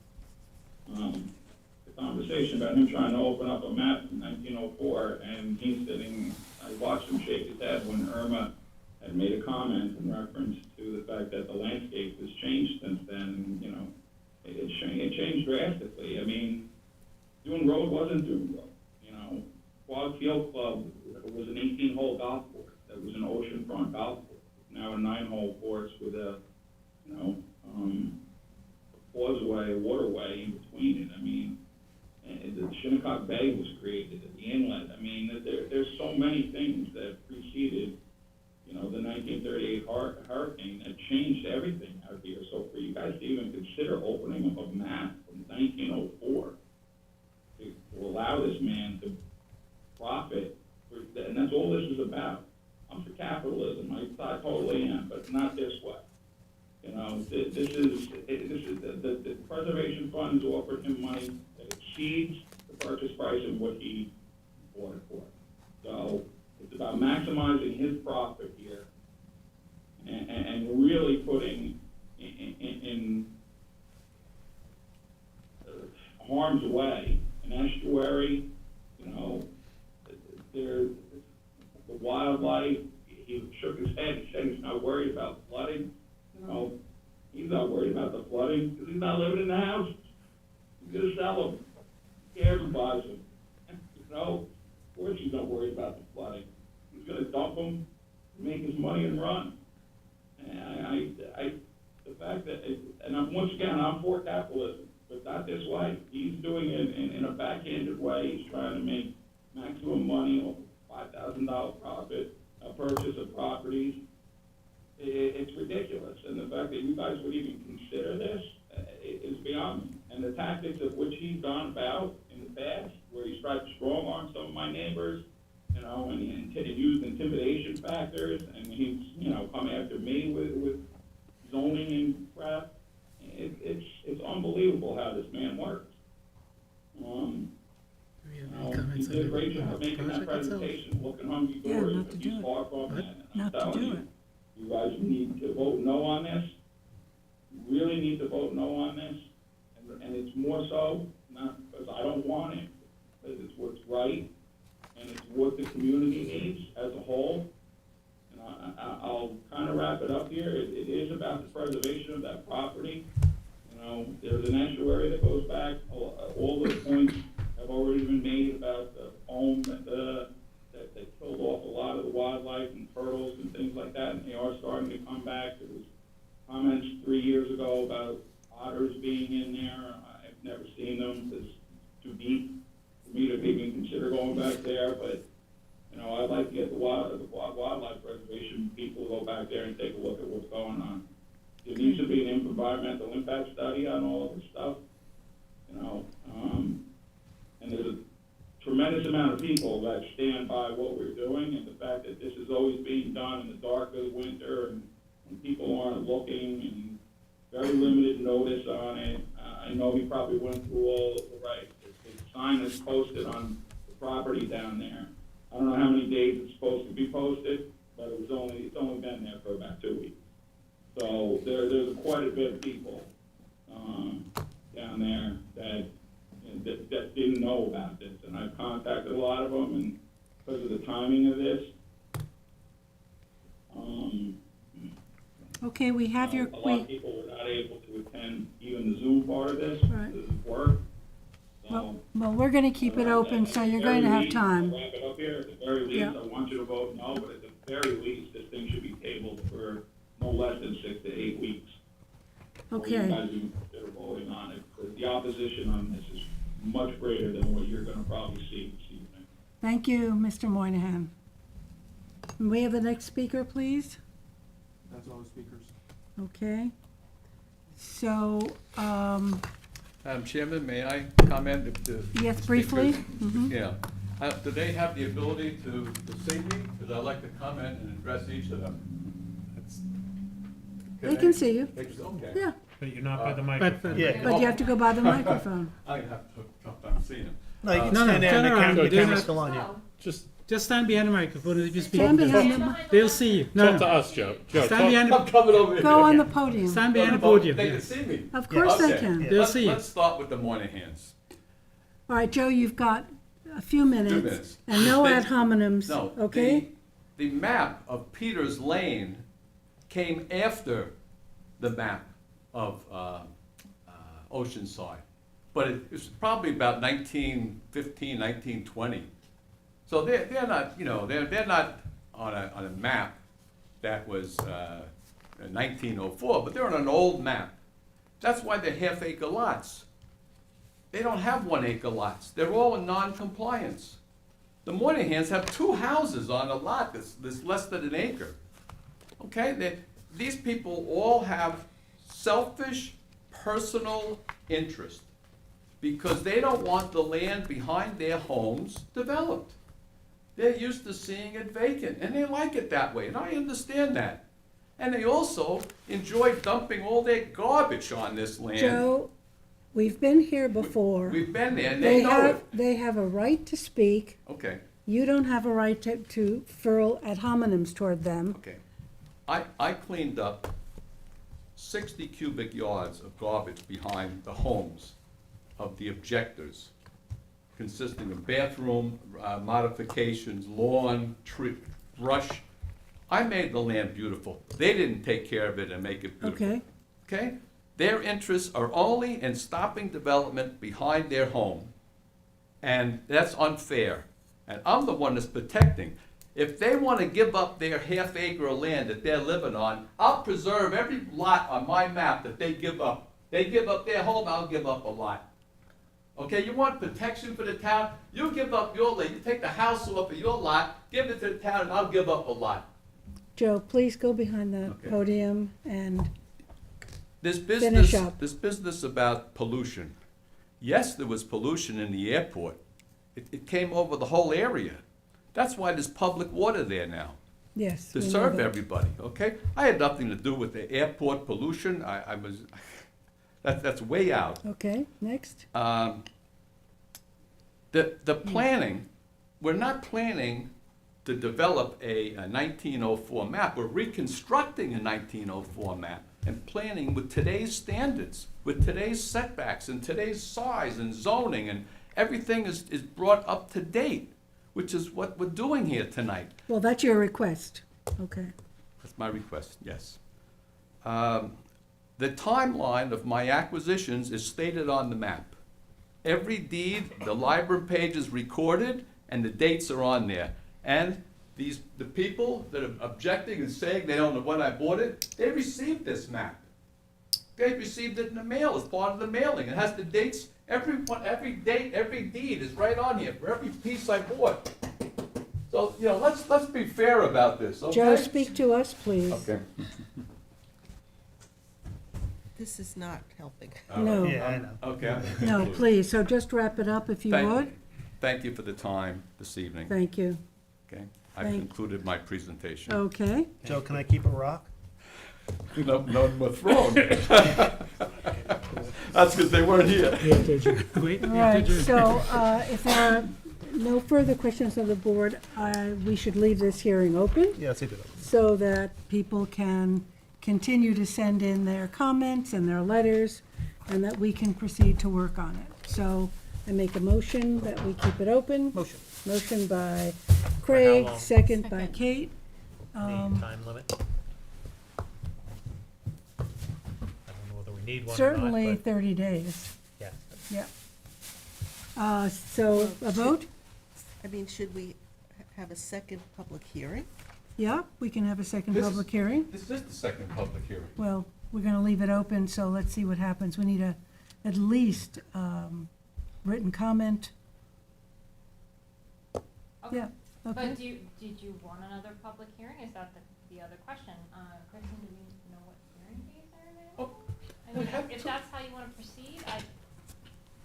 [SPEAKER 16] the conversation about him trying to open up a map from 1904, and he's sitting, I watched him shake his head when Irma had made a comment in reference to the fact that the landscape has changed since then, and, it changed drastically. I mean, Dune Road wasn't Dune Road. Quad Field Club was an 18-hole golf course. That was an oceanfront golf course. Now a 9-hole course with a, causeway, waterway in between it. I mean, and the Shinnecock Bay was created at the inlet. I mean, there's so many things that preceded, the 1938 hurricane that changed everything out here. So for you guys to even consider opening up a map from 1904 to allow this man to profit, and that's all this is about. I'm for capitalism. I totally am, but not this way. This is the Preservation Fund has offered him money that exceeds the purchase price of what he bought it for. So it's about maximizing his profit here, and really putting in harm's way an estuary. The wildlife. He shook his head. He said he's not worried about flooding. He's not worried about the flooding because he's not living in the house. He's going to sell them. Who cares who buys them? Of course he's not worried about the flooding. He's going to dump them, make his money, and run. And the fact that, once again, I'm for capitalism, but not this way. He's doing it in a backhanded way. He's trying to make maximum money off $5,000 profit, a purchase of properties. It's ridiculous, and the fact that you guys would even consider this is beyond me. And the tactics of which he's gone about in the past, where he's tried to strong-arm some of my neighbors, and used intimidation factors, and he's, come after me with zoning and crap. It's unbelievable how this man works. He did a great job making that presentation, looking hungry doors, but he's far from that. And I'm telling you, you guys need to vote no on this. You really need to vote no on this. And it's more so, not because I don't want it, because it's what's right, and it's what the community needs as a whole. And I'll kind of wrap it up here. It is about the preservation of that property. There's an estuary that goes back all the wildlife and turtles and things like that, and they are starting to come back. There was comments 3 years ago about otters being in there. I've never seen them. It's too deep for me to even consider going back there, but, you know, I'd like to get the wildlife preservation people to go back there and take a look at what's going on. There needs to be an environmental impact study on all of this stuff, you know, and there's a tremendous amount of people that stand by what we're doing, and the fact that this is always being done in the dark of the winter, and when people aren't looking, and very limited notice on it. I know he probably went through all the right. The sign is posted on the property down there. I don't know how many days it's supposed to be posted, but it's only been there for about 2 weeks. So there's quite a bit of people down there that didn't know about this, and I've contacted a lot of them, and because of the timing of this,
[SPEAKER 2] Okay, we have your,
[SPEAKER 16] a lot of people were not able to attend even the Zoom part of this,
[SPEAKER 2] Right.
[SPEAKER 16] because of work.
[SPEAKER 2] well, we're gonna keep it open, so you're going to have time.
[SPEAKER 16] I'll wrap it up here. At the very least,
[SPEAKER 2] Yeah.
[SPEAKER 16] I want you to vote no, but at the very least, this thing should be tabled for no less than 6 to 8 weeks. before
[SPEAKER 2] Okay.
[SPEAKER 16] You guys even consider voting on it, because the opposition on this is much greater than what you're gonna probably see this evening.
[SPEAKER 2] Thank you, Mr. Moynihan. Can we have the next speaker, please?
[SPEAKER 11] That's all the speakers.
[SPEAKER 2] Okay. So,
[SPEAKER 13] Madam Chairman, may I comment if the?
[SPEAKER 2] yes,
[SPEAKER 13] the
[SPEAKER 2] briefly?
[SPEAKER 13] speakers-
[SPEAKER 2] Mhm.
[SPEAKER 13] Yeah. Do they have the ability to see me? Because I'd like to comment and address each of them. That's-
[SPEAKER 2] They can see you.
[SPEAKER 13] Okay.
[SPEAKER 2] Yeah,
[SPEAKER 4] But you're not by the
[SPEAKER 5] But-
[SPEAKER 4] microphone.
[SPEAKER 9] Yeah.
[SPEAKER 2] but you have to go by the microphone.
[SPEAKER 13] I have to tough time seeing them.
[SPEAKER 9] No, you can
[SPEAKER 5] No, no,
[SPEAKER 9] stand there and
[SPEAKER 5] turn around.
[SPEAKER 9] the
[SPEAKER 5] Do
[SPEAKER 9] camera's
[SPEAKER 5] not-
[SPEAKER 9] still on you.
[SPEAKER 5] Just stand behind the microphone if you speak.
[SPEAKER 2] Stand behind the,
[SPEAKER 5] They'll see you. No,
[SPEAKER 1] Talk to
[SPEAKER 5] no.
[SPEAKER 1] us, Joe. Joe,
[SPEAKER 5] Stand
[SPEAKER 1] talk.
[SPEAKER 5] behind
[SPEAKER 13] I'm coming over here.
[SPEAKER 2] go on the podium.
[SPEAKER 5] Stand behind the podium.
[SPEAKER 13] They can
[SPEAKER 5] yes.
[SPEAKER 13] see me.
[SPEAKER 2] Of course they
[SPEAKER 13] Okay.
[SPEAKER 2] can.
[SPEAKER 5] They'll see you.
[SPEAKER 13] Let's start with the Moynahans.
[SPEAKER 2] All right, Joe, you've got a few minutes.
[SPEAKER 13] minutes.
[SPEAKER 2] And no
[SPEAKER 13] They-
[SPEAKER 2] ad hominems,
[SPEAKER 13] No.
[SPEAKER 2] okay?
[SPEAKER 13] The map of Peters Lane came after the map of Oceanside. But it was probably about 1915, 1920. So they're not, you know, they're not on a map that was 1904, but they're on an old map. That's why they're half-acre lots. They don't have 1 acre lots. They're all in non-compliance. The Moynahans have 2 houses on a lot that's less than an acre. Okay, these people all have selfish, personal interest because they don't want the land behind their homes developed. They're used to seeing it vacant, and they like it that way, and I understand that. And they also enjoy dumping all their garbage on this land.
[SPEAKER 2] Joe, we've been here before.
[SPEAKER 13] We've been there, and they know it.
[SPEAKER 2] They have a right to speak.
[SPEAKER 13] Okay,
[SPEAKER 2] You don't have a right to furl ad hominems toward them.
[SPEAKER 13] okay. I cleaned up 60 cubic yards of garbage behind the homes of the objectors, consisting of bathroom modifications, lawn, tree, brush. I made the land beautiful. They didn't take care of it and make it beautiful.
[SPEAKER 2] Okay,
[SPEAKER 13] Okay? Their interests are only in stopping development behind their home. And that's unfair. And I'm the one that's protecting. If they want to give up their half-acre of land that they're living on, I'll preserve every lot on my map that they give up. They give up their home, I'll give up a lot. Okay, you want protection for the town? You give up your land, you take the house off of your lot, give it to the town, and I'll give up a lot.
[SPEAKER 2] Joe, please go behind the
[SPEAKER 13] Okay.
[SPEAKER 2] podium and,
[SPEAKER 13] This
[SPEAKER 2] Finish up.
[SPEAKER 13] business about pollution. Yes, there was pollution in the airport. It came over the whole area. That's why there's public water there now,
[SPEAKER 2] yes.
[SPEAKER 13] to
[SPEAKER 2] we know
[SPEAKER 13] serve
[SPEAKER 2] that.
[SPEAKER 13] everybody, okay? I had nothing to do with the airport pollution. I was, that's way out.
[SPEAKER 2] Okay, next.
[SPEAKER 13] The planning, we're not planning to develop a 1904 map. We're reconstructing a 1904 map and planning with today's standards, with today's setbacks and today's size and zoning, and everything is brought up to date, which is what we're doing here tonight.
[SPEAKER 2] Well, that's your request. Okay.
[SPEAKER 13] That's my request, yes. The timeline of my acquisitions is stated on the map. Every deed, the library page is recorded, and the dates are on there. And the people that are objecting and saying they don't know when I bought it, they received this map. They received it in the mail as part of the mailing. It has the dates, every date, every deed is right on here for every piece I bought. So, you know, let's be fair about this, okay?
[SPEAKER 2] Joe, speak to us, please.
[SPEAKER 13] Okay.
[SPEAKER 3] This is not helping.
[SPEAKER 2] No.
[SPEAKER 9] Yeah, I know.
[SPEAKER 13] Okay.
[SPEAKER 2] No, please, so just wrap it up if you would.
[SPEAKER 13] Thank you for the time this evening,
[SPEAKER 2] Thank you.
[SPEAKER 13] okay? I've
[SPEAKER 2] Thank-
[SPEAKER 13] concluded my presentation.
[SPEAKER 2] Okay.
[SPEAKER 9] Joe, can I keep a rock?
[SPEAKER 13] No, none were thrown. That's because they weren't here.
[SPEAKER 5] We have to adjourn. Wait,
[SPEAKER 2] All
[SPEAKER 5] we have to
[SPEAKER 2] right,
[SPEAKER 5] adjourn.
[SPEAKER 2] so if there are no further questions of the board, we should leave this hearing open
[SPEAKER 9] Yeah, let's do that.
[SPEAKER 2] so that people can continue to send in their comments and their letters, and that we can proceed to work on it. So I make a motion that we keep it open.
[SPEAKER 9] Motion.
[SPEAKER 2] Motion by Craig,
[SPEAKER 9] long?
[SPEAKER 2] second by
[SPEAKER 12] Second.
[SPEAKER 2] Kate.
[SPEAKER 9] Any time limit? I don't know whether we need one or not,
[SPEAKER 2] Certainly
[SPEAKER 9] but
[SPEAKER 2] 30 days,
[SPEAKER 9] yeah.
[SPEAKER 2] yeah. So a vote?
[SPEAKER 3] I mean, should we have a second public hearing?
[SPEAKER 2] Yeah, we can have a second
[SPEAKER 13] This is-
[SPEAKER 2] public hearing.
[SPEAKER 13] This is the second public hearing.
[SPEAKER 2] Well, we're gonna leave it open, so let's see what happens. We need at least written comment.
[SPEAKER 7] Okay.
[SPEAKER 2] Yeah, okay.
[SPEAKER 7] But did you want another public hearing? Is that the other question? Kristen, do we know what hearing dates are available? I mean, if that's how you wanna proceed,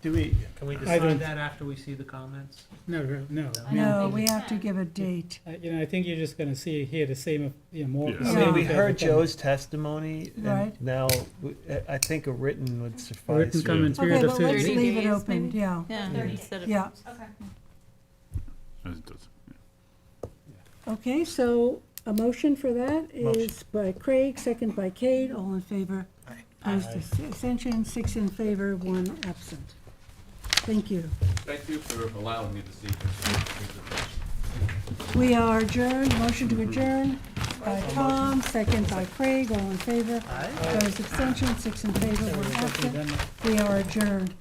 [SPEAKER 9] Can we
[SPEAKER 5] I
[SPEAKER 9] decide
[SPEAKER 5] don't-
[SPEAKER 9] that after we see the comments?
[SPEAKER 5] No.
[SPEAKER 7] I don't
[SPEAKER 2] No,
[SPEAKER 7] think
[SPEAKER 2] we
[SPEAKER 7] we
[SPEAKER 2] have to
[SPEAKER 7] can.
[SPEAKER 2] give a date.
[SPEAKER 5] You know, I think you're just gonna hear the same, more.
[SPEAKER 1] Yeah.
[SPEAKER 9] I
[SPEAKER 2] Yeah.
[SPEAKER 9] mean, we
[SPEAKER 5] same as
[SPEAKER 9] heard
[SPEAKER 5] the
[SPEAKER 9] Joe's testimony,
[SPEAKER 2] Right.
[SPEAKER 9] and now, I think a written would suffice.
[SPEAKER 5] Written comment
[SPEAKER 2] Okay,
[SPEAKER 5] period of
[SPEAKER 2] but let's
[SPEAKER 5] 30
[SPEAKER 2] leave it
[SPEAKER 12] days,
[SPEAKER 2] open,
[SPEAKER 12] maybe?
[SPEAKER 2] yeah.
[SPEAKER 12] Yeah,
[SPEAKER 7] 30
[SPEAKER 12] instead of.
[SPEAKER 2] Yeah.
[SPEAKER 7] Okay.
[SPEAKER 1] As it does.
[SPEAKER 2] Okay, so a motion for that
[SPEAKER 9] Motion.
[SPEAKER 2] is by Craig, second by Kate, all in favor.
[SPEAKER 9] Aye.
[SPEAKER 2] Opposed, abstention, 6 in favor, 1 absent. Thank you.
[SPEAKER 13] Thank you for allowing me this evening.
[SPEAKER 2] We are adjourned, motion to adjourn by Tom, second by Craig, all in favor.
[SPEAKER 9] Aye.
[SPEAKER 2] Opposed, abstention, 6 in favor, 1 absent. We are adjourned.